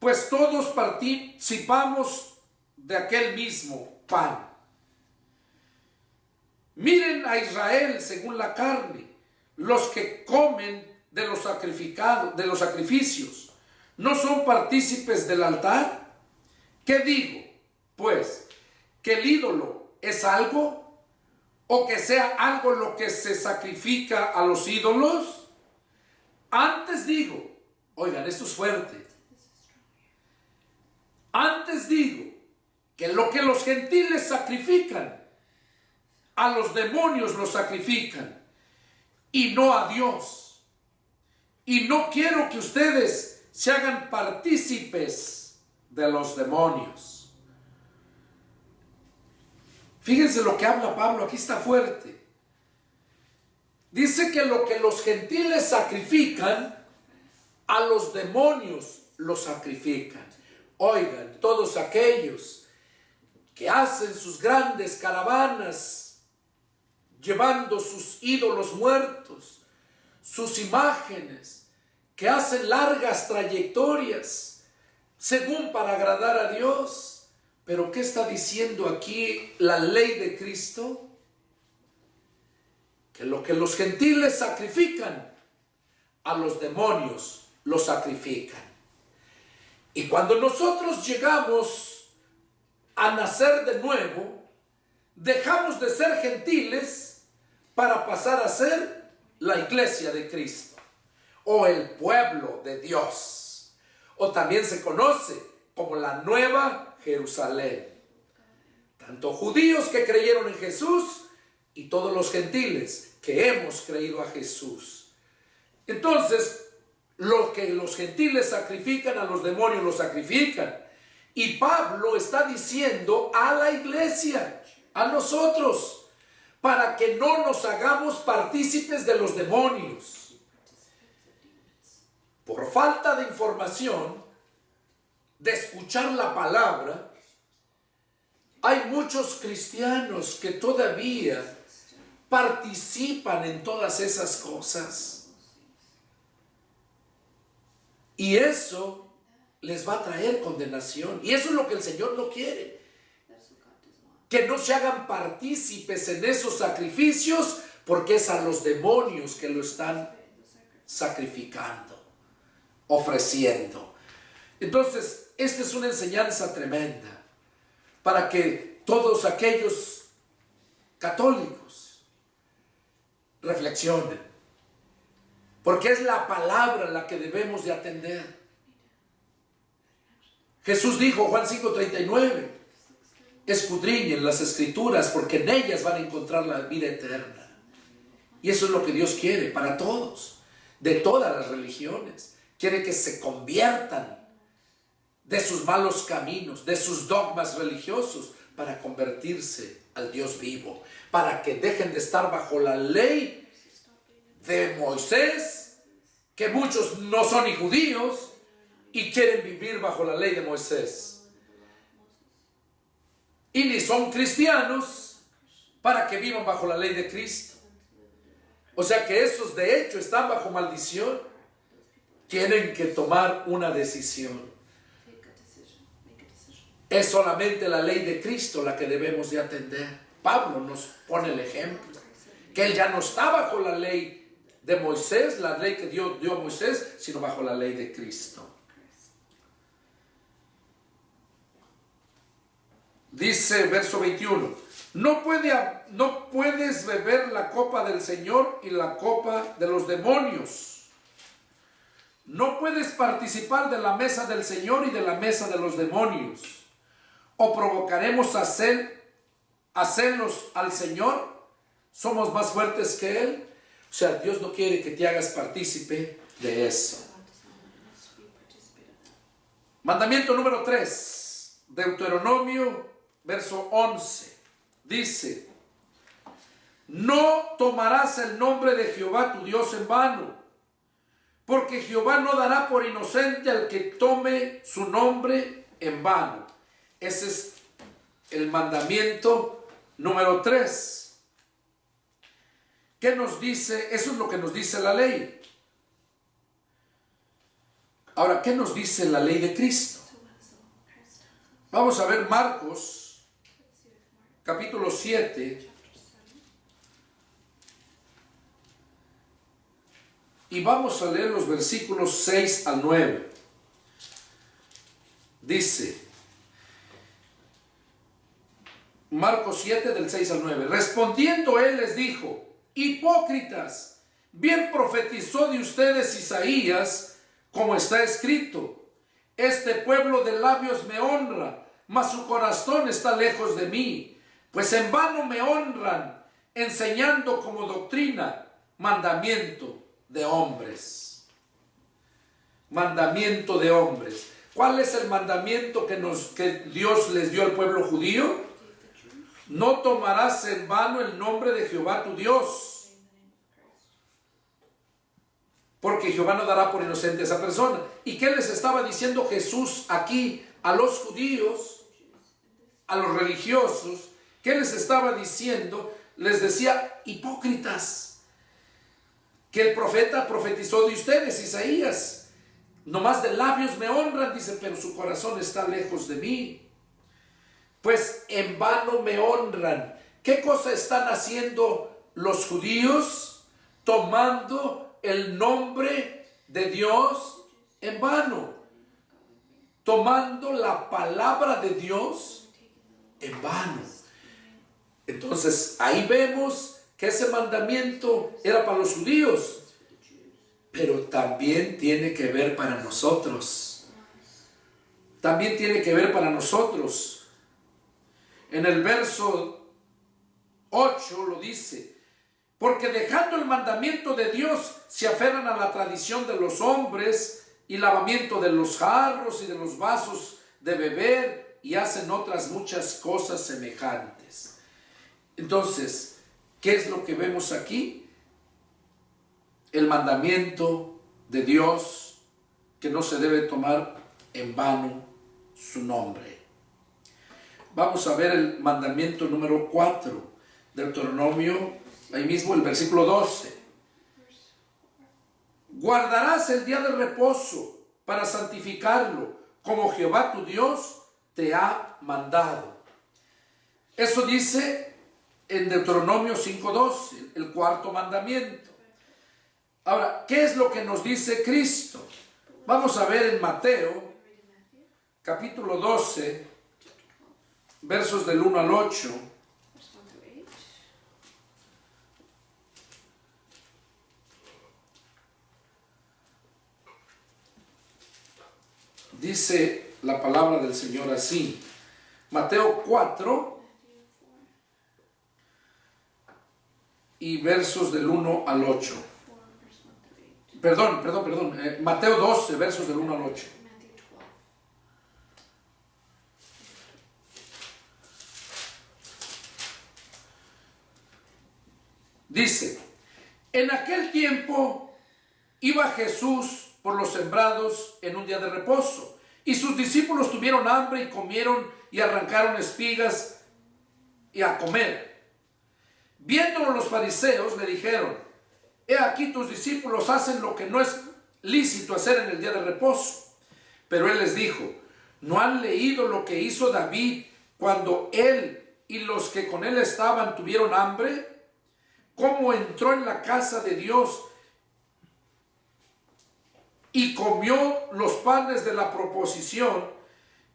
pues todos participamos de aquel mismo pan. Miren a Israel según la carne, los que comen de los sacrificios, ¿no son partícipes del altar? ¿Qué digo? Pues, ¿que el ídolo es algo? ¿O que sea algo lo que se sacrifica a los ídolos? Antes digo, oigan, esto es fuerte. Antes digo que lo que los gentiles sacrifican, a los demonios los sacrifican y no a Dios. Y no quiero que ustedes se hagan partícipes de los demonios. Fíjense lo que habla Pablo, aquí está fuerte. Dice que lo que los gentiles sacrifican, a los demonios los sacrifican. Oigan, todos aquellos que hacen sus grandes caravanas llevando sus ídolos muertos, sus imágenes, que hacen largas trayectorias, según para agradar a Dios. Pero ¿qué está diciendo aquí la ley de Cristo? Que lo que los gentiles sacrifican, a los demonios los sacrifican. Y cuando nosotros llegamos a nacer de nuevo, dejamos de ser gentiles para pasar a ser la iglesia de Cristo o el pueblo de Dios, o también se conoce como la Nueva Jerusalén. Tanto judíos que creyeron en Jesús y todos los gentiles que hemos creído a Jesús. Entonces, lo que los gentiles sacrifican, a los demonios los sacrifican. Y Pablo está diciendo a la iglesia, a nosotros, para que no nos hagamos partícipes de los demonios. Por falta de información, de escuchar la palabra, hay muchos cristianos que todavía participan en todas esas cosas. Y eso les va a traer condenación. Y eso es lo que el Señor no quiere. Que no se hagan partícipes en esos sacrificios, porque es a los demonios que lo están sacrificando, ofreciendo. Entonces, esta es una enseñanza tremenda para que todos aquellos católicos reflexionen, porque es la palabra la que debemos de atender. Jesús dijo, Juan 5:39, escudriñen las escrituras porque en ellas van a encontrar la vida eterna. Y eso es lo que Dios quiere para todos, de todas las religiones. Quiere que se conviertan de sus malos caminos, de sus dogmas religiosos, para convertirse al Dios vivo, para que dejen de estar bajo la ley de Moisés, que muchos no son ni judíos y quieren vivir bajo la ley de Moisés, y ni son cristianos para que vivan bajo la ley de Cristo. O sea que esos de hecho están bajo maldición. Tienen que tomar una decisión. Es solamente la ley de Cristo la que debemos de atender. Pablo nos pone el ejemplo, que él ya no está bajo la ley de Moisés, la ley que Dios dio a Moisés, sino bajo la ley de Cristo. Dice verso 21, no puedes beber la copa del Señor y la copa de los demonios. No puedes participar de la mesa del Señor y de la mesa de los demonios. O provocaremos a celos al Señor. Somos más fuertes que Él. O sea, Dios no quiere que te hagas partícipe de eso. Mandamiento número 3, Deuteronomio, verso 11. Dice, no tomarás el nombre de Jehová tu Dios en vano, porque Jehová no dará por inocente al que tome su nombre en vano. Ese es el mandamiento número 3. ¿Qué nos dice? Eso es lo que nos dice la ley. Ahora, ¿qué nos dice la ley de Cristo? Vamos a ver Marcos, capítulo 7. Y vamos a leer los versículos 6 al 9. Dice, Marcos 7 del 6 al 9. Respondiendo él les dijo, hipócritas, bien profetizó de ustedes Isaías, como está escrito, este pueblo de labios me honra, mas su corazón está lejos de mí, pues en vano me honran, enseñando como doctrina mandamiento de hombres. Mandamiento de hombres. ¿Cuál es el mandamiento que Dios les dio al pueblo judío? No tomarás en vano el nombre de Jehová tu Dios, porque Jehová no dará por inocente a esa persona. ¿Y qué les estaba diciendo Jesús aquí a los judíos, a los religiosos? ¿Qué les estaba diciendo? Les decía, hipócritas, que el profeta profetizó de ustedes, Isaías. Nomás de labios me honran, dice, pero su corazón está lejos de mí. Pues en vano me honran. ¿Qué cosa están haciendo los judíos? Tomando el nombre de Dios en vano. Tomando la palabra de Dios en vano. Entonces ahí vemos que ese mandamiento era para los judíos, pero también tiene que ver para nosotros. También tiene que ver para nosotros. En el verso 8 lo dice: porque dejando el mandamiento de Dios, se aferran a la tradición de los hombres y lavamiento de los jarros y de los vasos de beber, y hacen otras muchas cosas semejantes. Entonces, ¿qué es lo que vemos aquí? El mandamiento de Dios, que no se debe tomar en vano su nombre. Vamos a ver el mandamiento número 4, Deuteronomio, ahí mismo el versículo 12. Guardarás el día de reposo para santificarlo, como Jehová tu Dios te ha mandado. Eso dice en Deuteronomio 5:12, el cuarto mandamiento. Ahora, ¿qué es lo que nos dice Cristo? Vamos a ver en Mateo, capítulo 12, versos del 1 al 8. Dice la palabra del Señor así. Mateo 4 y versos del 1 al 8. Perdón. Mateo 12, versos del 1 al 8. Dice: en aquel tiempo iba Jesús por los sembrados en un día de reposo, y sus discípulos tuvieron hambre y comieron y arrancaron espigas y a comer. Viéndolo los fariseos le dijeron: he aquí tus discípulos hacen lo que no es lícito hacer en el día de reposo. Pero él les dijo: ¿no han leído lo que hizo David cuando él y los que con él estaban tuvieron hambre? ¿Cómo entró en la casa de Dios y comió los panes de la proposición,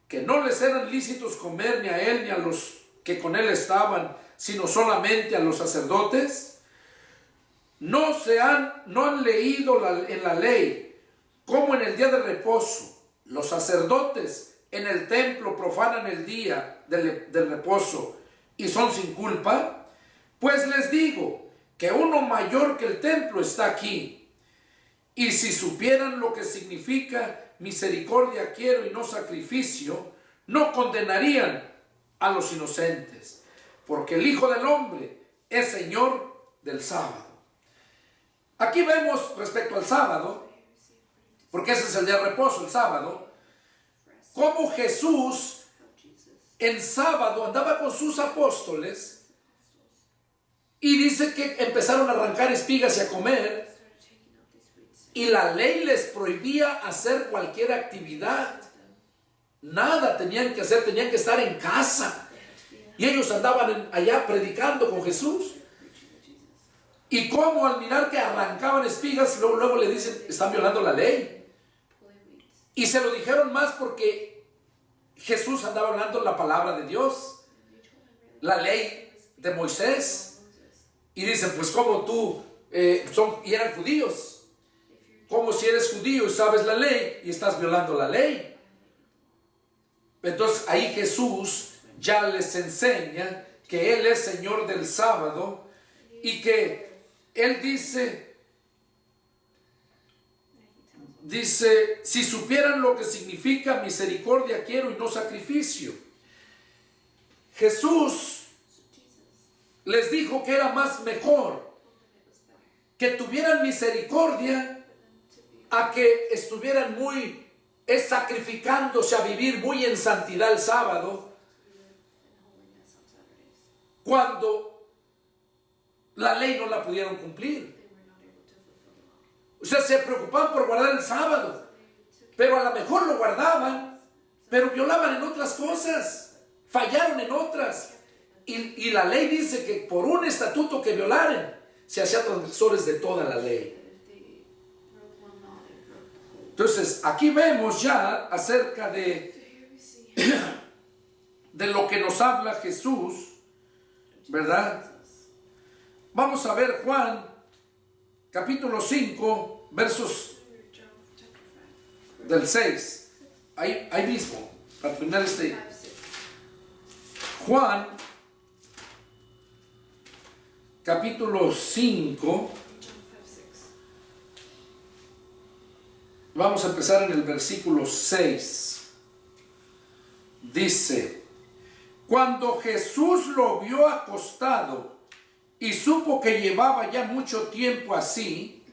que no les eran lícitos comer ni a él ni a los que con él estaban, sino solamente a los sacerdotes? ¿No han leído en la ley cómo en el día de reposo los sacerdotes en el templo profanan el día del reposo y son sin culpa? Pues les digo que uno mayor que el templo está aquí. Y si supieran lo que significa misericordia quiero y no sacrificio, no condenarían a los inocentes, porque el Hijo del Hombre es Señor del sábado. Aquí vemos respecto al sábado, porque ese es el día de reposo, el sábado, cómo Jesús en sábado andaba con sus apóstoles y dice que empezaron a arrancar espigas y a comer. Y la ley les prohibía hacer cualquier actividad. Nada tenían que hacer, tenían que estar en casa. Y ellos andaban allá predicando con Jesús. Y como al mirar que arrancaban espigas, luego le dicen: están violando la ley. Y se lo dijeron más porque Jesús andaba hablando la palabra de Dios, la ley de Moisés. Y dicen: pues como tú, y eran judíos. Como si eres judío y sabes la ley y estás violando la ley. Entonces ahí Jesús ya les enseña que Él es Señor del sábado y que Él dice, si supieran lo que significa misericordia quiero y no sacrificio. Jesús les dijo que era más mejor que tuvieran misericordia a que estuvieran sacrificándose a vivir muy en santidad el sábado, cuando la ley no la pudieron cumplir. O sea, se preocupaban por guardar el sábado, pero a lo mejor lo guardaban, pero violaban en otras cosas, fallaron en otras. Y la ley dice que por un estatuto que violaren, se hacían transgresores de toda la ley. Entonces, aquí vemos ya acerca de de lo que nos habla Jesús, ¿verdad? Vamos a ver Juan, capítulo 5, versos del 6. Ahí mismo, para terminar Juan, capítulo 5. Vamos a empezar en el versículo 6. Dice: cuando Jesús lo vio acostado y supo que llevaba ya mucho tiempo así,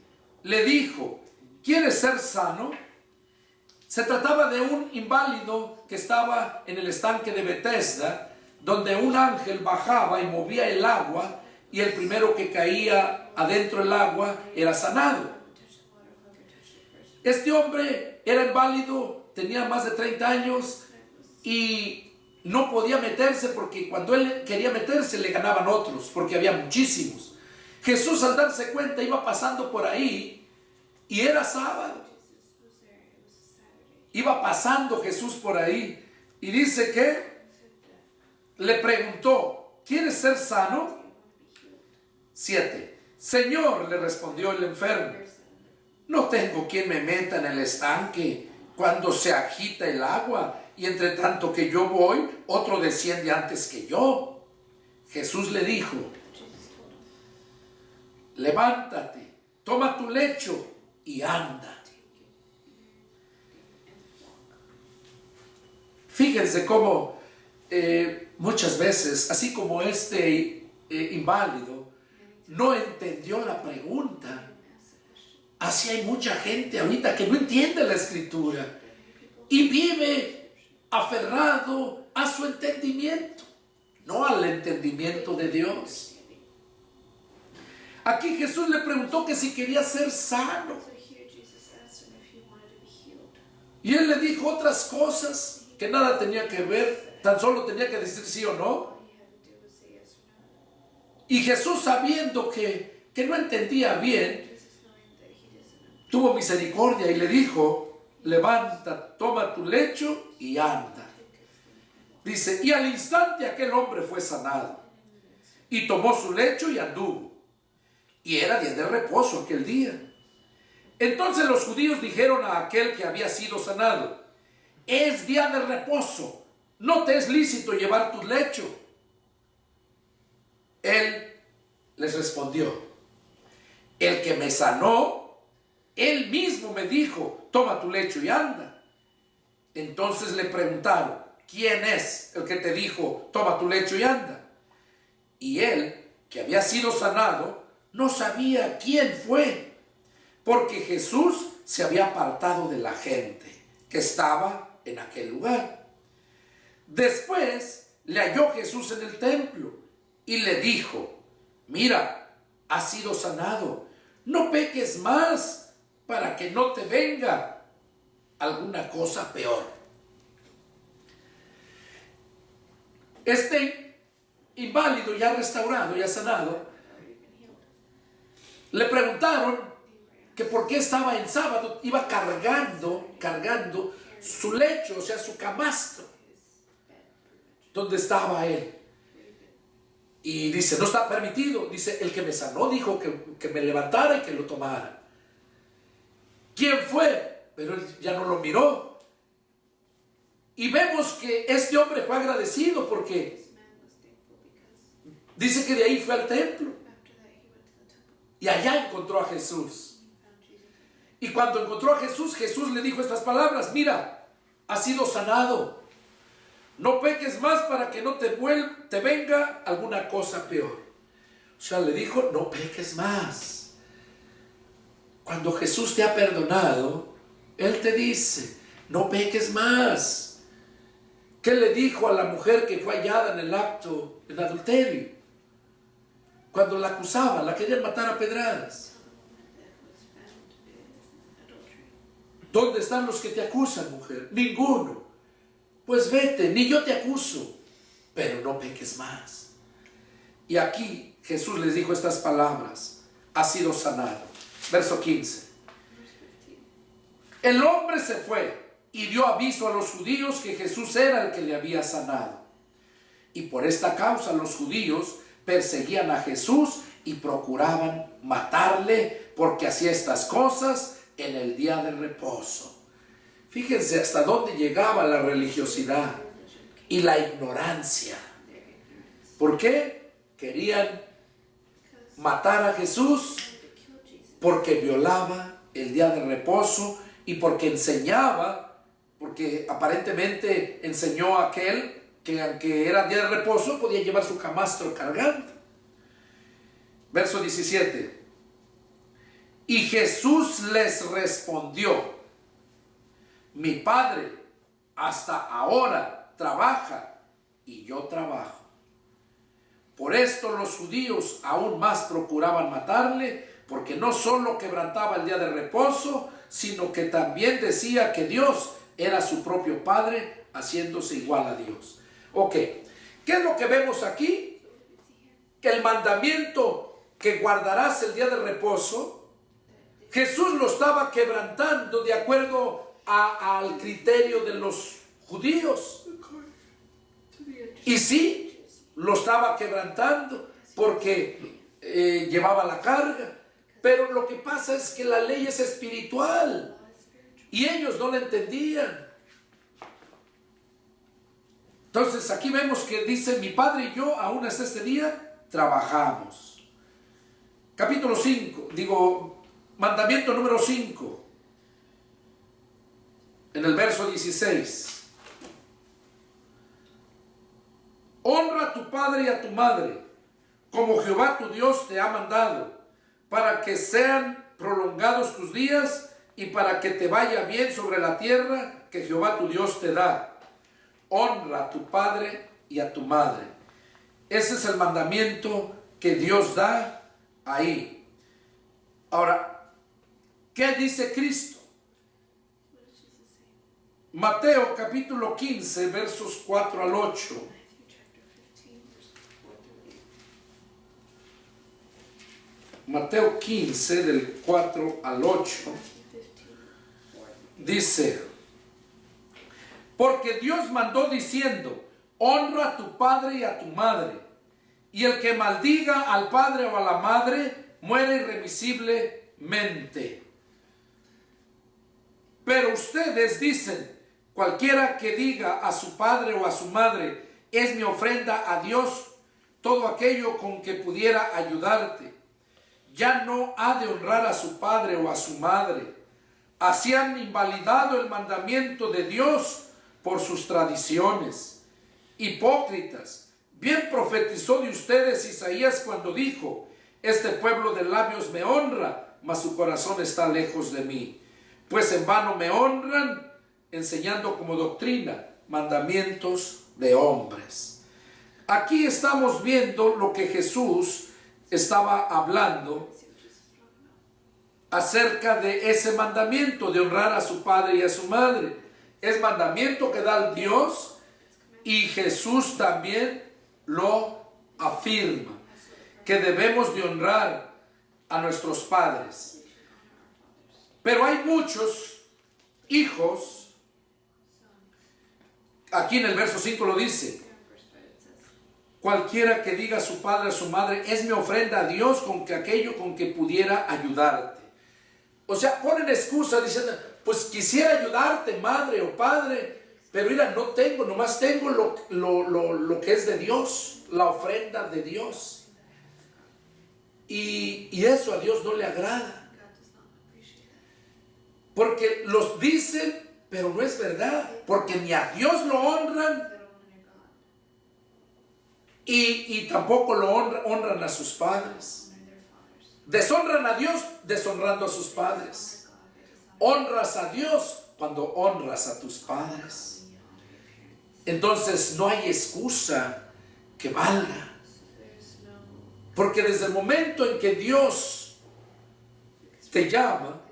le dijo: ¿quieres ser sano? Se trataba de un inválido que estaba en el estanque de Betesda, donde un ángel bajaba y movía el agua, y el primero que caía adentro del agua era sanado. Este hombre era inválido, tenía más de 30 años y no podía meterse, porque cuando él quería meterse le ganaban otros, porque había muchísimos. Jesús, al darse cuenta, iba pasando por ahí y era sábado. Iba pasando Jesús por ahí y dice que le preguntó: ¿quieres ser sano? 7. Señor, le respondió el enfermo, no tengo quien me meta en el estanque cuando se agita el agua, y entre tanto que yo voy, otro desciende antes que yo. Jesús le dijo: levántate, toma tu lecho y anda. Fíjense cómo muchas veces, así como este inválido no entendió la pregunta, así hay mucha gente ahorita que no entiende la escritura y vive aferrado a su entendimiento, no al entendimiento de Dios. Aquí Jesús le preguntó que si quería ser sano, y él le dijo otras cosas que nada tenía que ver, tan solo tenía que decir sí o no. Y Jesús, sabiendo que no entendía bien, tuvo misericordia y le dijo: levanta, toma tu lecho y anda. Dice: y al instante aquel hombre fue sanado, y tomó su lecho y anduvo. Y era día de reposo aquel día. Entonces los judíos dijeron a aquel que había sido sanado: es día de reposo, no te es lícito llevar tu lecho. Él les respondió: el que me sanó, él mismo me dijo: toma tu lecho y anda. Entonces le preguntaron: ¿quién es el que te dijo: toma tu lecho y anda? Y él, que había sido sanado, no sabía quién fue, porque Jesús se había apartado de la gente que estaba en aquel lugar. Después le halló Jesús en el templo y le dijo: mira, has sido sanado, no peques más, para que no te venga alguna cosa peor. Este inválido, ya restaurado, ya sanado, le preguntaron que por qué estaba en sábado, iba cargando su lecho, o sea, su camastro, donde estaba él. Y dice: no está permitido. Dice: el que me sanó dijo que me levantara y que lo tomara. ¿Quién fue? Pero él ya no lo miró. Y vemos que este hombre fue agradecido, porque dice que de ahí fue al templo y allá encontró a Jesús. Y cuando encontró a Jesús, Jesús le dijo estas palabras: mira, has sido sanado, no peques más, para que no te venga alguna cosa peor. O sea, le dijo: no peques más. Cuando Jesús te ha perdonado, Él te dice: no peques más. ¿Qué le dijo a la mujer que fue hallada en el acto, en adulterio? Cuando la acusaban, la querían matar a pedradas. ¿Dónde están los que te acusan, mujer? Ninguno. Pues vete, ni yo te acuso, pero no peques más. Y aquí Jesús les dijo estas palabras: has sido sanado. Verso 15. El hombre se fue y dio aviso a los judíos que Jesús era el que le había sanado. y por esta causa los judíos perseguían a Jesús y procuraban matarle porque hacía estas cosas en el día de reposo. Fíjense hasta dónde llegaba la religiosidad y la ignorancia. ¿Por qué? Querían matar a Jesús porque violaba el día de reposo y porque enseñaba, porque aparentemente enseñó a aquel que aunque era día de reposo podía llevar su camastro cargando. Verso 17. Y Jesús les respondió: mi Padre hasta ahora trabaja y yo trabajo. Por esto los judíos aún más procuraban matarle, porque no solo quebrantaba el día de reposo, sino que también decía que Dios era su propio Padre, haciéndose igual a Dios. Ok, ¿qué es lo que vemos aquí? Que el mandamiento que guardarás el día de reposo, Jesús lo estaba quebrantando de acuerdo al criterio de los judíos. Y sí, lo estaba quebrantando porque llevaba la carga. Pero lo que pasa es que la ley es espiritual y ellos no la entendían. Entonces aquí vemos que dice: mi Padre y yo aún hasta este día trabajamos. Capítulo 5, mandamiento número 5, en el verso 16. Honra a tu padre y a tu madre, como Jehová tu Dios te ha mandado, para que sean prolongados tus días y para que te vaya bien sobre la tierra que Jehová tu Dios te da. Honra a tu padre y a tu madre. Ese es el mandamiento que Dios da ahí. Ahora, ¿qué dice Cristo? Mateo capítulo 15, versos 4 al 8. Mateo 15, del 4 al 8, dice: porque Dios mandó diciendo: honra a tu padre y a tu madre, y el que maldiga al padre o a la madre muere irremisiblemente. Pero ustedes dicen: cualquiera que diga a su padre o a su madre, es mi ofrenda a Dios, todo aquello con que pudiera ayudarte, ya no ha de honrar a su padre o a su madre. Así han invalidado el mandamiento de Dios por sus tradiciones. Hipócritas, bien profetizó de ustedes Isaías cuando dijo: este pueblo de labios me honra, mas su corazón está lejos de mí. Pues en vano me honran, enseñando como doctrina mandamientos de hombres. Aquí estamos viendo lo que Jesús estaba hablando acerca de ese mandamiento de honrar a su padre y a su madre. Es mandamiento que da el Dios y Jesús también lo afirma, que debemos de honrar a nuestros padres. Pero hay muchos hijos, aquí en el verso 5 lo dice: cualquiera que diga a su padre o a su madre, es mi ofrenda a Dios con que aquello con que pudiera ayudarte. O sea, ponen excusa diciendo: pues quisiera ayudarte, madre o padre, pero mira, no tengo, nomás tengo lo que es de Dios, la ofrenda de Dios. Y eso a Dios no le agrada. Porque los dicen, pero no es verdad, porque ni a Dios lo honran y tampoco lo honran a sus padres. Deshonran a Dios deshonrando a sus padres. Honras a Dios cuando honras a tus padres. Entonces no hay excusa que valga. Porque desde el momento en que Dios te llama,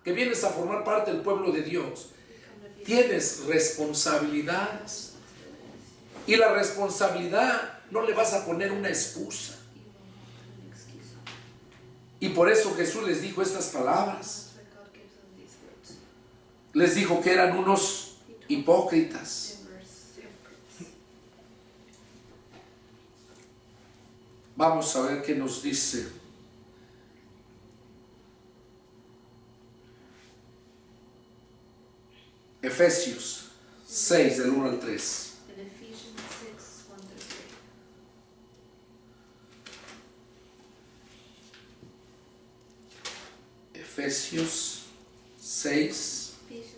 que vienes a formar parte del pueblo de Dios, tienes responsabilidades. Y la responsabilidad no le vas a poner una excusa. Y por eso Jesús les dijo estas palabras. Les dijo que eran unos hipócritas. Vamos a ver qué nos dice. Efesios 6, del 1 al 3. In Ephesians 6, 1 through 3. Efesios 6, Ephesians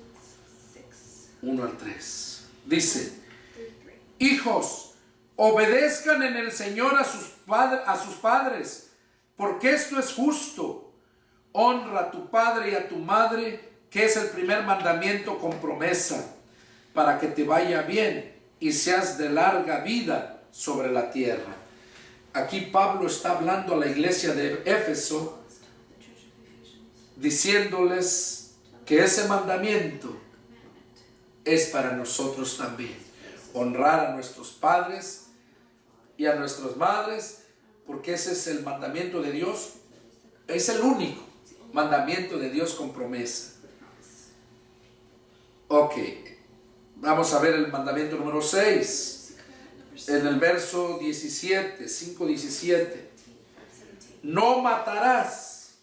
6, 1 al 3. Dice: through 3. hijos, obedezcan en el Señor a sus padres, porque esto es justo. Honra a tu padre y a tu madre, que es el primer mandamiento con promesa, para que te vaya bien y seas de larga vida sobre la tierra. Aquí Pablo está hablando a la iglesia de Éfeso, The church of Ephesians diciéndoles que ese mandamiento commandment es para nosotros también. Honrar a nuestros padres y a nuestras madres, porque ese es el mandamiento de Dios. Es el único mandamiento de Dios con promesa. Ok, vamos a ver el mandamiento número 6, en el verso 17, 5:17. No matarás.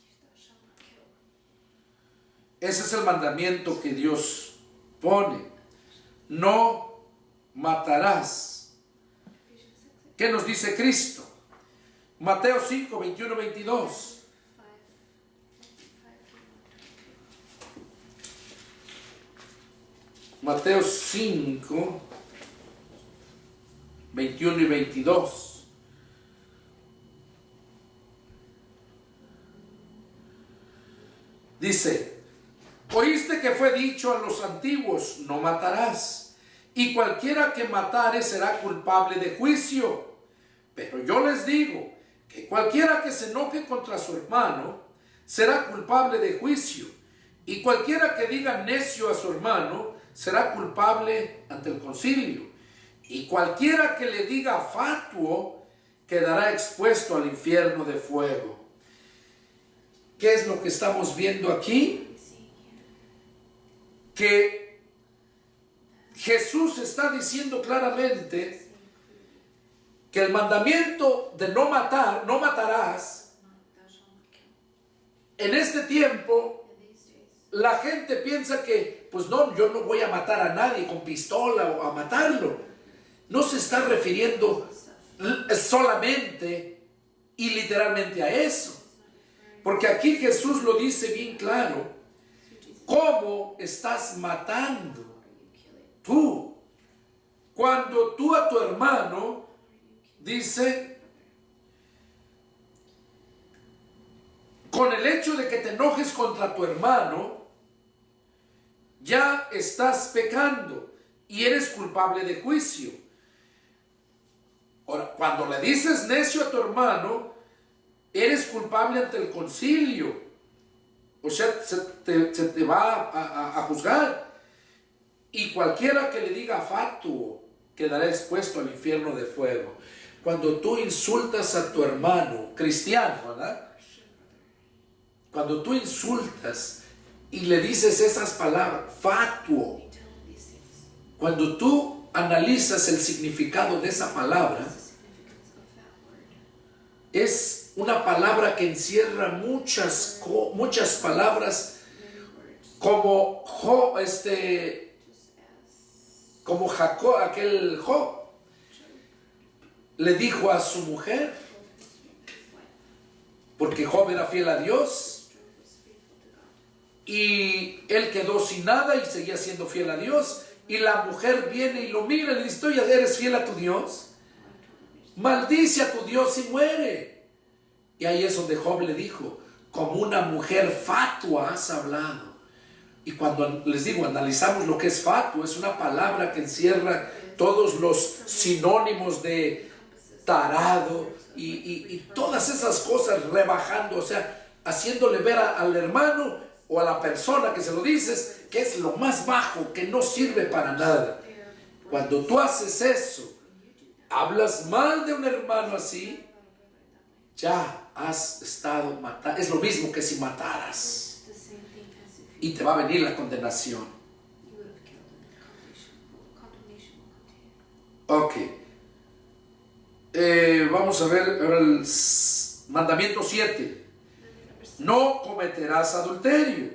Ese es el mandamiento que Dios pone. No matarás. ¿Qué nos dice Cristo? Mateo 5, 21, 22. Mateo 5, 21 y 22. Dice: oíste que fue dicho a los antiguos, no matarás, y cualquiera que matare será culpable de juicio. Pero yo les digo que cualquiera que se enoje contra su hermano será culpable de juicio, y cualquiera que diga necio a su hermano será culpable ante el concilio, y cualquiera que le diga fatuo quedará expuesto al infierno de fuego. ¿Qué es lo que estamos viendo aquí? Que Jesús está diciendo claramente que el mandamiento de no matar, no matarás, en este tiempo la gente piensa que, pues no, yo no voy a matar a nadie con pistola o a matarlo. No se está refiriendo solamente y literalmente a eso. Porque aquí Jesús lo dice bien claro. ¿Cómo estás matando tú? Cuando tú a tu hermano, dice, con el hecho de que te enojes contra tu hermano, ya estás pecando y eres culpable de juicio. Ahora, cuando le dices necio a tu hermano, eres culpable ante el concilio. O sea, se te va a juzgar. Y cualquiera que le diga fatuo quedará expuesto al infierno de fuego. Cuando tú insultas a tu hermano cristiano, ¿verdad? Cuando tú insultas y le dices esas palabras, fatuo, cuando tú analizas el significado de esa palabra, es una palabra que encierra muchas palabras, como como Jacob, aquel Job le dijo a su mujer, porque Job era fiel a Dios y él quedó sin nada y seguía siendo fiel a Dios, y la mujer viene y lo mira y le dice, ¿tú ya eres fiel a tu Dios? Maldice a tu Dios y muere. Y ahí es donde Job le dijo, como una mujer fatua has hablado. Y cuando les digo, analizamos lo que es fatuo, es una palabra que encierra todos los sinónimos de tarado y todas esas cosas, rebajando, o sea, haciéndole ver al hermano o a la persona que se lo dices que es lo más bajo, que no sirve para nada. Cuando tú haces eso, hablas mal de un hermano así, ya has estado matando. Es lo mismo que si mataras, y te va a venir la condenación. Ok, Vamos a ver ahora el mandamiento 7. No cometerás adulterio.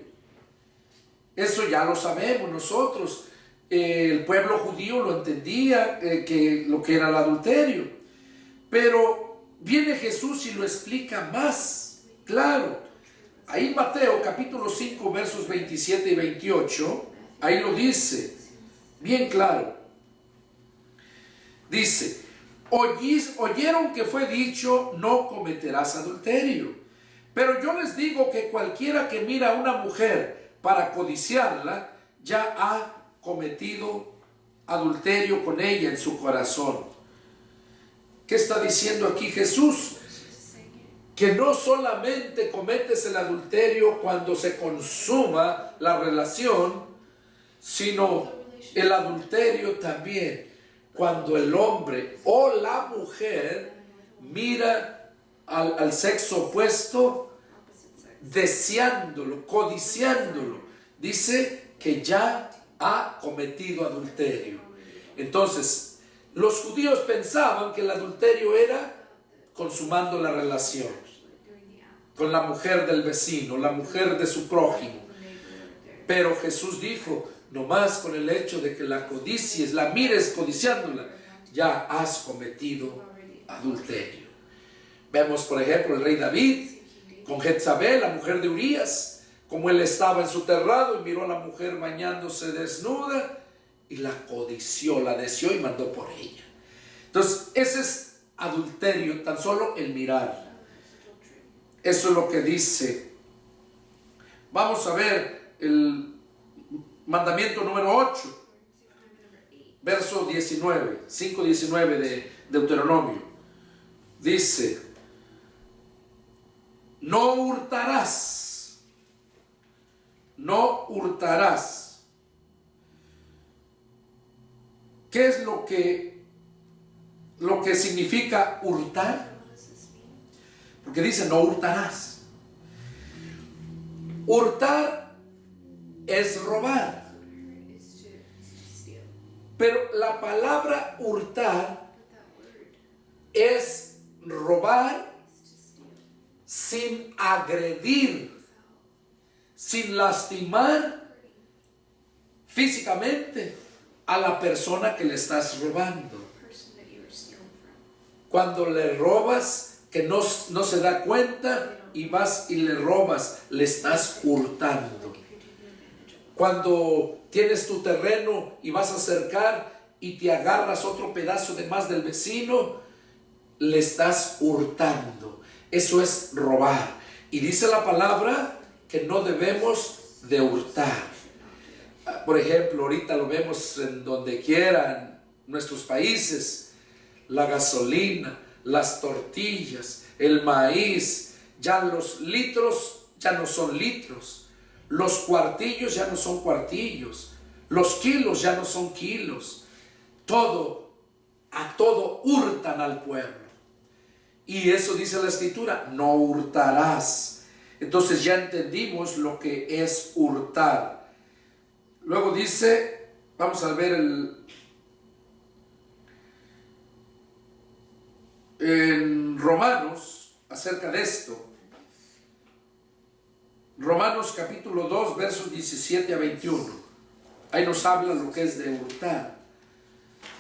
Eso ya lo sabemos nosotros. El pueblo judío lo entendía, que lo que era el adulterio. Pero viene Jesús y lo explica más claro. Ahí Mateo capítulo 5 versos 27 y 28, ahí lo dice bien claro. Dice: oyeron que fue dicho, no cometerás adulterio. Pero yo les digo que cualquiera que mira a una mujer para codiciarla, ya ha cometido adulterio con ella en su corazón. ¿Qué está diciendo aquí Jesús? Que no solamente cometes el adulterio cuando se consuma la relación, sino el adulterio también cuando el hombre o la mujer mira al sexo opuesto, deseándolo, codiciándolo. Dice que ya ha cometido adulterio. Entonces, los judíos pensaban que el adulterio era consumando la relación con la mujer del vecino, la mujer de su prójimo. Pero Jesús dijo: nomás con el hecho de que la codicies, la mires codiciándola, ya has cometido adulterio. Vemos, por ejemplo, el rey David con Jezabel, la mujer de Urías, como él estaba en su terrado y miró a la mujer bañándose desnuda y la codició, la deseó y mandó por ella. Entonces, ese es adulterio, tan solo el mirar. Eso es lo que dice. Vamos a ver el mandamiento número 8, verso 19, 5:19 de Deuteronomio. Dice: no hurtarás. No hurtarás. ¿Qué es lo que significa hurtar? Porque dice: no hurtarás. Hurtar es robar. Pero la palabra hurtar es robar sin agredir, sin lastimar físicamente a la persona que le estás robando. Cuando le robas, que no se da cuenta y vas y le robas, le estás hurtando. Cuando tienes tu terreno y vas a acercar y te agarras otro pedazo de más del vecino, le estás hurtando. Eso es robar. Y dice la palabra que no debemos de hurtar. Por ejemplo, ahorita lo vemos en donde quiera, en nuestros países, la gasolina, las tortillas, el maíz, ya los litros ya no son litros, los cuartillos ya no son cuartillos, los kilos ya no son kilos. A todo hurtan al pueblo. Y eso dice la Escritura: no hurtarás. Entonces ya entendimos lo que es hurtar. Luego dice, vamos a ver en Romanos acerca de esto. Romanos capítulo 2 versos 17 a 21. Ahí nos habla lo que es de hurtar.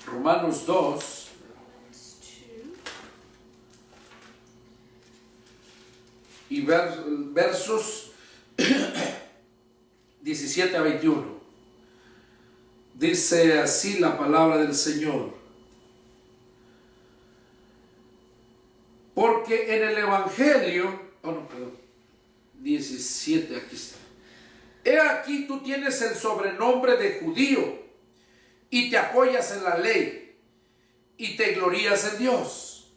Romanos 2 y versos 17 a 21. Dice así la palabra del Señor: porque en el Evangelio, 17, aquí está. He aquí tú tienes el sobrenombre de judío y te apoyas en la ley y te glorías en Dios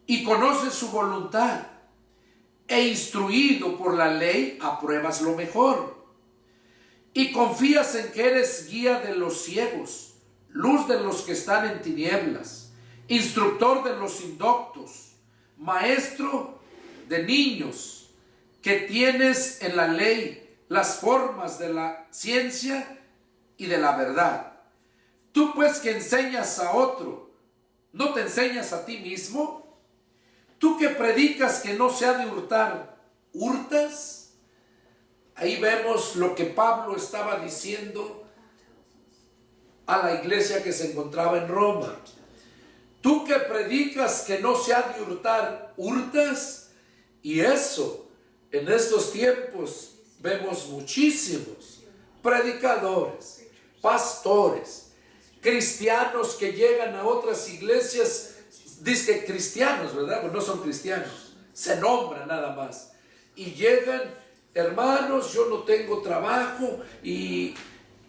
y conoces su voluntad e instruido por la ley apruebas lo mejor y confías en que eres guía de los ciegos, luz de los que están en tinieblas, instructor de los indoctos, maestro de niños, que tienes en la ley las formas de la ciencia y de la verdad. Tú pues que enseñas a otro, ¿no te enseñas a ti mismo? Tú que predicas que no se ha de hurtar, ¿hurtas? Ahí vemos lo que Pablo estaba diciendo a la iglesia que se encontraba en Roma. Tú que predicas que no se ha de hurtar, ¿hurtas? Y eso, en estos tiempos, vemos muchísimos predicadores, pastores, cristianos que llegan a otras iglesias, dicen cristianos, ¿verdad? Pues no son cristianos, se nombran nada más. Y llegan, hermanos, yo no tengo trabajo y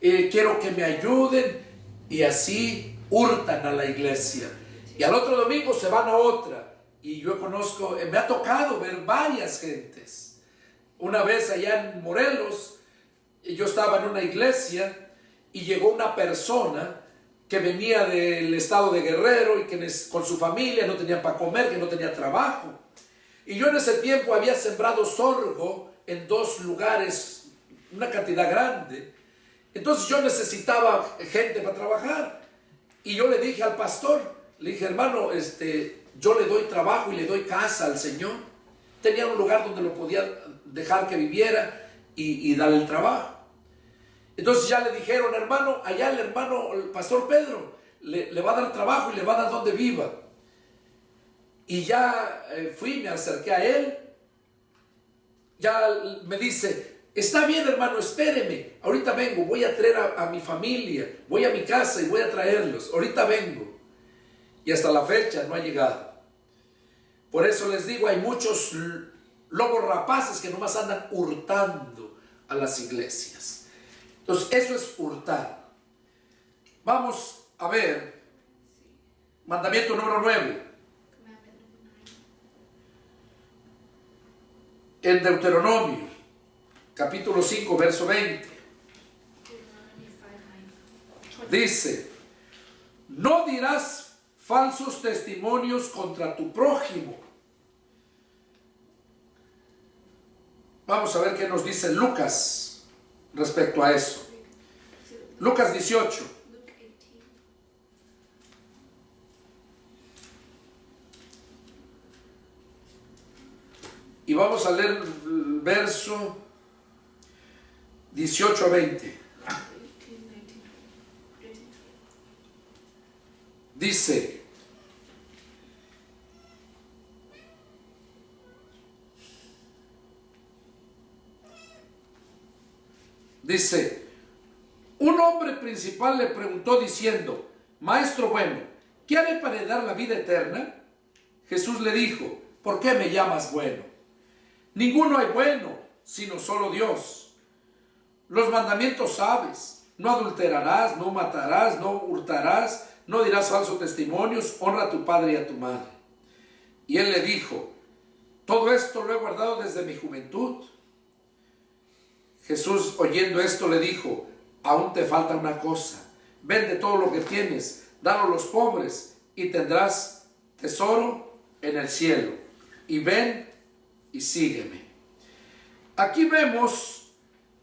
quiero que me ayuden, y así hurtan a la iglesia. Y al otro domingo se van a otra. Y yo conozco, me ha tocado ver varias gentes. Una vez allá en Morelos, yo estaba en una iglesia y llegó una persona que venía del estado de Guerrero y que con su familia no tenía para comer, que no tenía trabajo. Y yo en ese tiempo había sembrado sorgo en 2 lugares, una cantidad grande. Entonces yo necesitaba gente para trabajar. Y yo le dije al pastor, le dije, hermano, yo le doy trabajo y le doy casa al Señor. Tenía un lugar donde lo podía dejar que viviera y darle el trabajo. Entonces ya le dijeron, hermano, allá el pastor Pedro le va a dar trabajo y le va a dar donde viva. Y ya fui, me acerqué a él. Ya me dice, está bien, hermano, espéreme, ahorita vengo, voy a traer a mi familia, voy a mi casa y voy a traerlos, ahorita vengo. Y hasta la fecha no ha llegado. Por eso les digo, hay muchos lobos rapaces que nomás andan hurtando a las iglesias. Entonces, eso es hurtar. Vamos a ver, mandamiento número 9. En Deuteronomio, capítulo 5, verso 20. Dice, no dirás falsos testimonios contra tu prójimo. Vamos a ver qué nos dice Lucas respecto a eso. Lucas 18. Y vamos a leer el verso 18 a 20. Dice, un hombre principal le preguntó diciendo, Maestro bueno, ¿qué haré para heredar la vida eterna? Jesús le dijo, ¿por qué me llamas bueno? Ninguno hay bueno, sino solo Dios. Los mandamientos sabes, no adulterarás, no matarás, no hurtarás, no dirás falsos testimonios, honra a tu padre y a tu madre. Y él le dijo, todo esto lo he guardado desde mi juventud. Jesús, oyendo esto, le dijo, aún te falta una cosa, vende todo lo que tienes, dalo a los pobres y tendrás tesoro en el cielo. Y ven y sígueme. Aquí vemos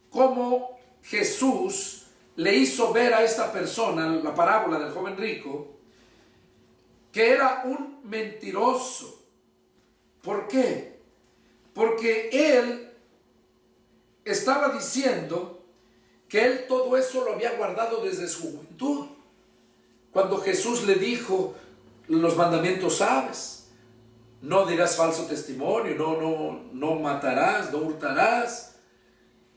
cómo Jesús le hizo ver a esta persona, la parábola del joven rico, que era un mentiroso. ¿Por qué? Porque él estaba diciendo que él todo eso lo había guardado desde su juventud. Cuando Jesús le dijo, los mandamientos sabes, no dirás falso testimonio, no matarás, no hurtarás,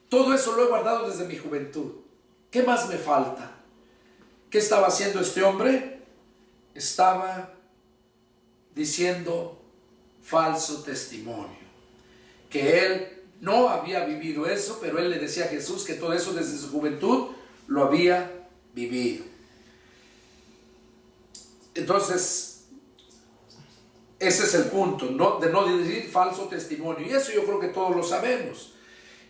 todo eso lo he guardado desde mi juventud. ¿Qué más me falta? ¿Qué estaba haciendo este hombre? Estaba diciendo falso testimonio, que él no había vivido eso, pero él le decía a Jesús que todo eso desde su juventud lo había vivido. Entonces, ese es el punto, de no decir falso testimonio. Y eso yo creo que todos lo sabemos.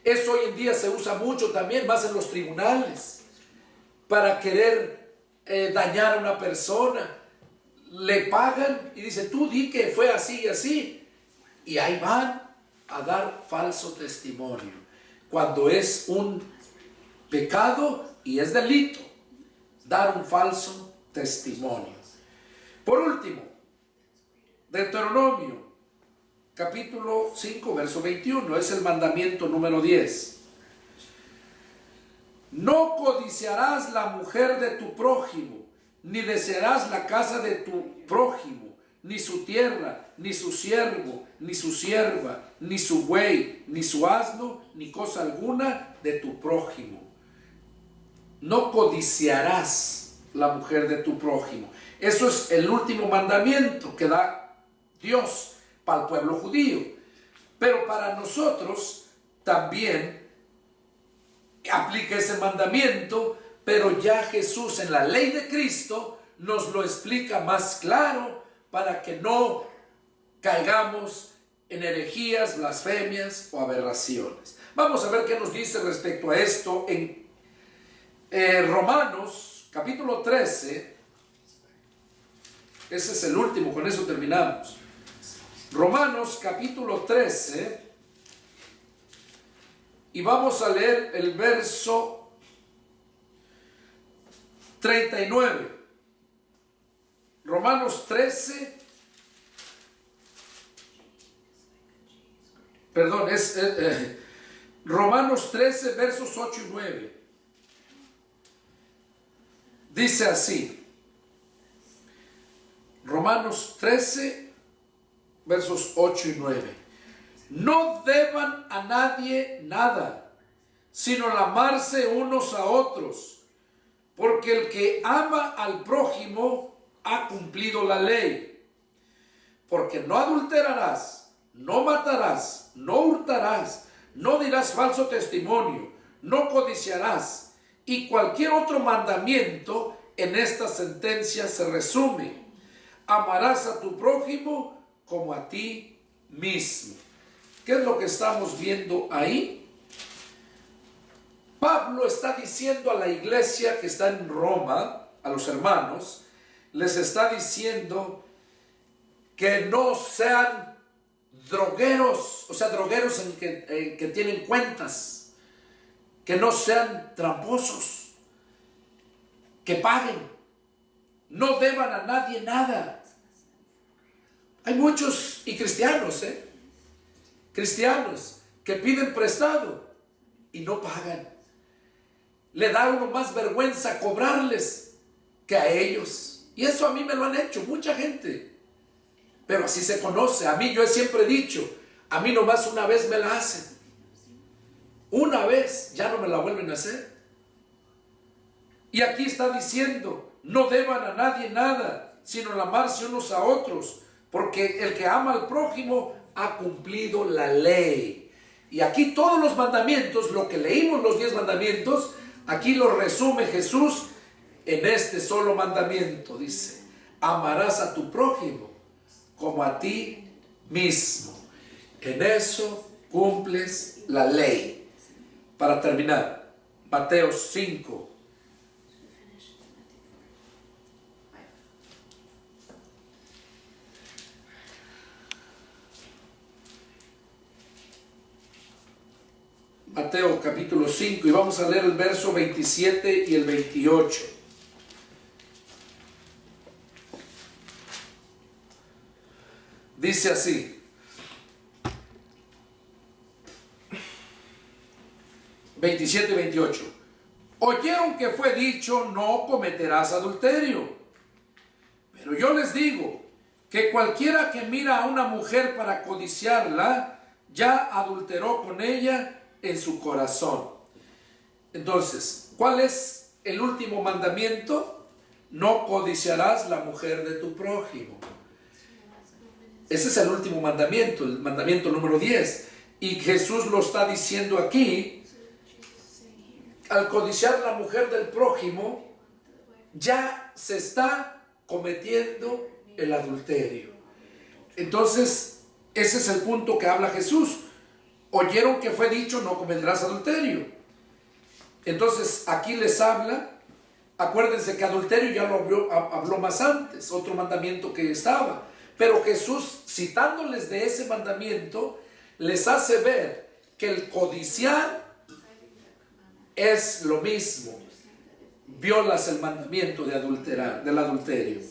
Eso hoy en día se usa mucho también, más en los tribunales, para querer dañar a una persona. Le pagan y dice, tú di que fue así y así. Y ahí van a dar falso testimonio, cuando es un pecado y es delito dar un falso testimonio. Por último, Deuteronomio capítulo 5, verso 21. Es el mandamiento número 10. No codiciarás la mujer de tu prójimo, ni desearás la casa de tu prójimo, ni su tierra, ni su siervo, ni su sierva, ni su buey, ni su asno, ni cosa alguna de tu prójimo. No codiciarás la mujer de tu prójimo. Eso es el último mandamiento que da Dios para el pueblo judío. Pero para nosotros también aplica ese mandamiento, pero ya Jesús en la ley de Cristo nos lo explica más claro para que no caigamos en herejías, blasfemias o aberraciones. Vamos a ver qué nos dice respecto a esto en Romanos capítulo 13. Ese es el último, con eso terminamos. Romanos capítulo 13. Y vamos a leer el verso 39. Romanos 13. Perdón, Romanos 13, versos 8 y 9. Dice así. Romanos 13, versos 8 y 9. No deban a nadie nada, sino el amarse unos a otros, porque el que ama al prójimo ha cumplido la ley. Porque no adulterarás, no matarás, no hurtarás, no dirás falso testimonio, no codiciarás, y cualquier otro mandamiento en esta sentencia se resume: amarás a tu prójimo como a ti mismo. ¿Qué es lo que estamos viendo ahí? Pablo está diciendo a la iglesia que está en Roma, a los hermanos, les está diciendo que no sean drogueros, o sea, drogueros en que tienen cuentas, que no sean tramposos, que paguen, no deban a nadie nada. Hay muchos, y cristianos, cristianos que piden prestado y no pagan. Le da a uno más vergüenza cobrarles que a ellos. Y eso a mí me lo han hecho mucha gente. Pero así se conoce. A mí, yo he siempre dicho, a mí nomás una vez me la hacen. Una vez ya no me la vuelven a hacer. Y aquí está diciendo, no deban a nadie nada, sino el amarse unos a otros, porque el que ama al prójimo ha cumplido la ley. Y aquí todos los mandamientos, lo que leímos, los 10 mandamientos, aquí lo resume Jesús en este solo mandamiento. Dice, amarás a tu prójimo como a ti mismo. En eso cumples la ley. Para terminar, Mateo 5. Mateo capítulo 5, y vamos a leer el verso 27 y el 28. Dice así: 27 y 28. Oyeron que fue dicho, no cometerás adulterio. Pero yo les digo que cualquiera que mira a una mujer para codiciarla, ya adulteró con ella en su corazón. Entonces, ¿cuál es el último mandamiento? No codiciarás la mujer de tu prójimo. Ese es el último mandamiento, el mandamiento número 10. Y Jesús lo está diciendo aquí. Al codiciar la mujer del prójimo, ya se está cometiendo el adulterio. Entonces, ese es el punto que habla Jesús. Oyeron que fue dicho, no cometerás adulterio. Entonces, aquí les habla. Acuérdense que adulterio ya lo habló más antes, otro mandamiento que estaba. Pero Jesús, citándoles de ese mandamiento, les hace ver que el codiciar es lo mismo. Violas el mandamiento de adulterar, del adulterio.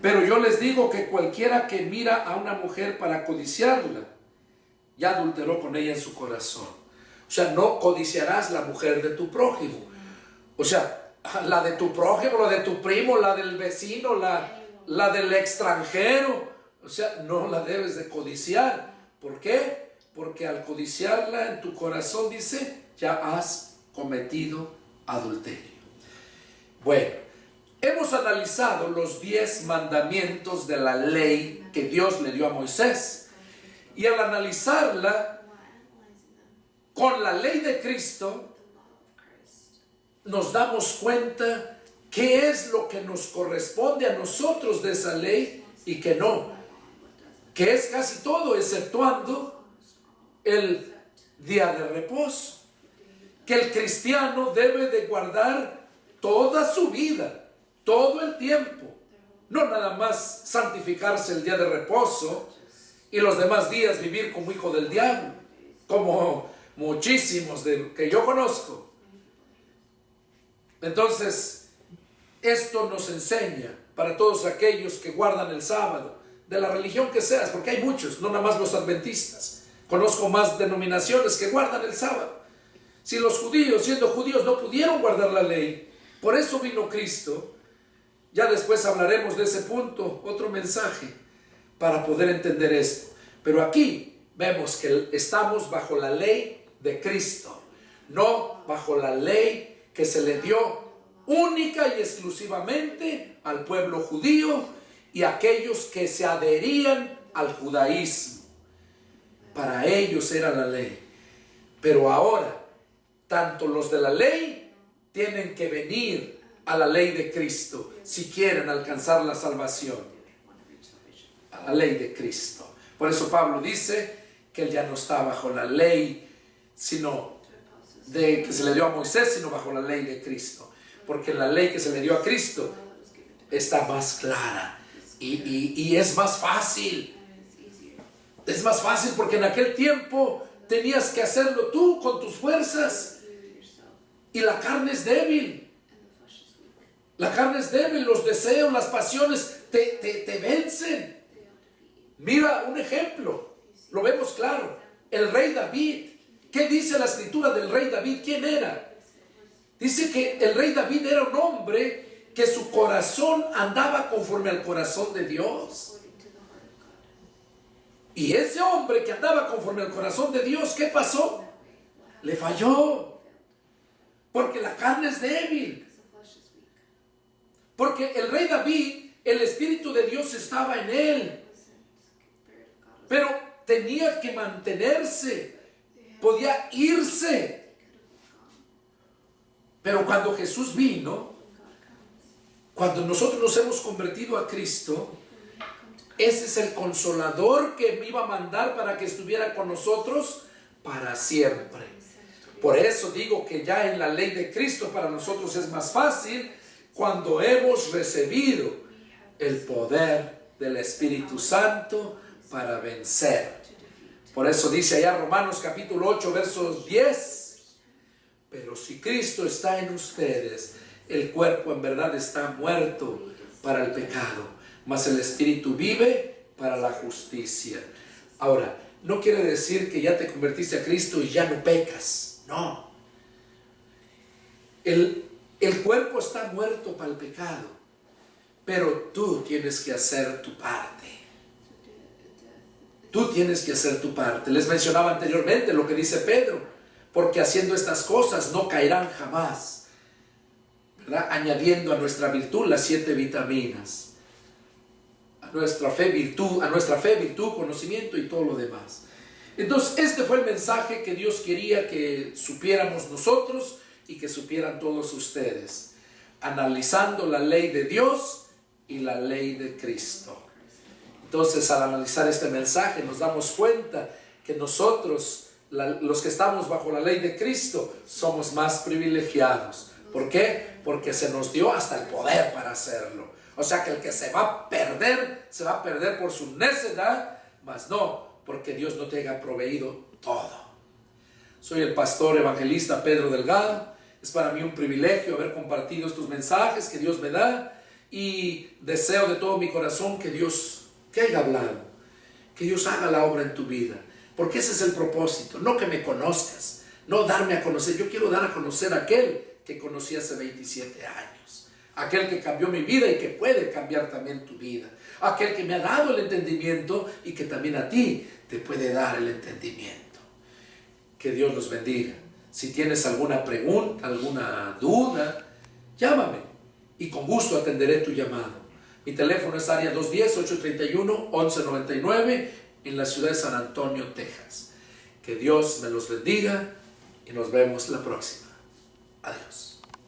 Pero yo les digo que cualquiera que mira a una mujer para codiciarla, ya adulteró con ella en su corazón. O sea, no codiciarás la mujer de tu prójimo. O sea, la de tu prójimo, la de tu primo, la del vecino, la del extranjero. O sea, no la debes de codiciar. ¿Por qué? Porque al codiciarla en tu corazón, dice, ya has cometido adulterio. Bueno, hemos analizado los 10 mandamientos de la ley que Dios le dio a Moisés. Y al analizarla con la ley de Cristo, nos damos cuenta qué es lo que nos corresponde a nosotros de esa ley y que no. Que es casi todo, exceptuando el día de reposo. Que el cristiano debe de guardar toda su vida, todo el tiempo. No nada más santificarse el día de reposo y los demás días vivir como hijo del diablo, como muchísimos que yo conozco. Entonces, esto nos enseña para todos aquellos que guardan el sábado, de la religión que seas, porque hay muchos, no nada más los adventistas. Conozco más denominaciones que guardan el sábado. Si los judíos, siendo judíos, no pudieron guardar la ley, por eso vino Cristo. Ya después hablaremos de ese punto, otro mensaje, para poder entender esto. Pero aquí vemos que estamos bajo la ley de Cristo, no bajo la ley que se le dio única y exclusivamente al pueblo judío y aquellos que se adherían al judaísmo. Para ellos era la ley. Pero ahora, tanto los de la ley tienen que venir a la ley de Cristo si quieren alcanzar la salvación. A la ley de Cristo. Por eso Pablo dice que él ya no está bajo la ley, sino que se le dio a Moisés, sino bajo la ley de Cristo. Porque la ley que se le dio a Cristo está más clara y es más fácil. Es más fácil porque en aquel tiempo tenías que hacerlo tú con tus fuerzas y la carne es débil. La carne es débil, los deseos, las pasiones te vencen. Mira un ejemplo, lo vemos claro. El rey David. ¿Qué dice la escritura del rey David? ¿Quién era? Dice que el rey David era un hombre que su corazón andaba conforme al corazón de Dios. Y ese hombre que andaba conforme al corazón de Dios, ¿qué pasó? Le falló. Porque la carne es débil. Porque el rey David, el Espíritu de Dios estaba en él. Pero tenía que mantenerse. Podía irse. Pero cuando Jesús vino, cuando nosotros nos hemos convertido a Cristo, ese es el consolador que me iba a mandar para que estuviera con nosotros para siempre. Por eso digo que ya en la ley de Cristo para nosotros es más fácil cuando hemos recibido el poder del Espíritu Santo para vencer. Por eso dice allá Romanos capítulo 8, versos 10. Pero si Cristo está en ustedes, el cuerpo en verdad está muerto para el pecado, mas el Espíritu vive para la justicia. Ahora, no quiere decir que ya te convertiste a Cristo y ya no pecas. No. El cuerpo está muerto para el pecado, pero tú tienes que hacer tu parte. Tú tienes que hacer tu parte. Les mencionaba anteriormente lo que dice Pedro, porque haciendo estas cosas no caerán jamás, ¿verdad? Añadiendo a nuestra virtud las 7 vitaminas. A nuestra fe virtud, conocimiento y todo lo demás. Entonces este fue el mensaje que Dios quería que supiéramos nosotros y que supieran todos ustedes, analizando la ley de Dios y la ley de Cristo. Entonces, al analizar este mensaje nos damos cuenta que nosotros, los que estamos bajo la ley de Cristo, somos más privilegiados. ¿Por qué? Porque se nos dio hasta el poder para hacerlo. O sea que el que se va a perder por su necedad, mas no porque Dios no te haya proveído todo. Soy el pastor evangelista Pedro Delgado. Es para mí un privilegio haber compartido estos mensajes que Dios me da. y deseo de todo mi corazón que Dios te haya hablado, que Dios haga la obra en tu vida, porque ese es el propósito, no que me conozcas, no darme a conocer. Yo quiero dar a conocer a aquel que conocí hace 27 años, aquel que cambió mi vida y que puede cambiar también tu vida, aquel que me ha dado el entendimiento y que también a ti te puede dar el entendimiento. Que Dios los bendiga. Si tienes alguna pregunta, alguna duda, llámame y con gusto atenderé tu llamado. Mi teléfono es área 210-831-1199 en la ciudad de San Antonio, Texas. Que Dios me los bendiga y nos vemos la próxima. Adiós.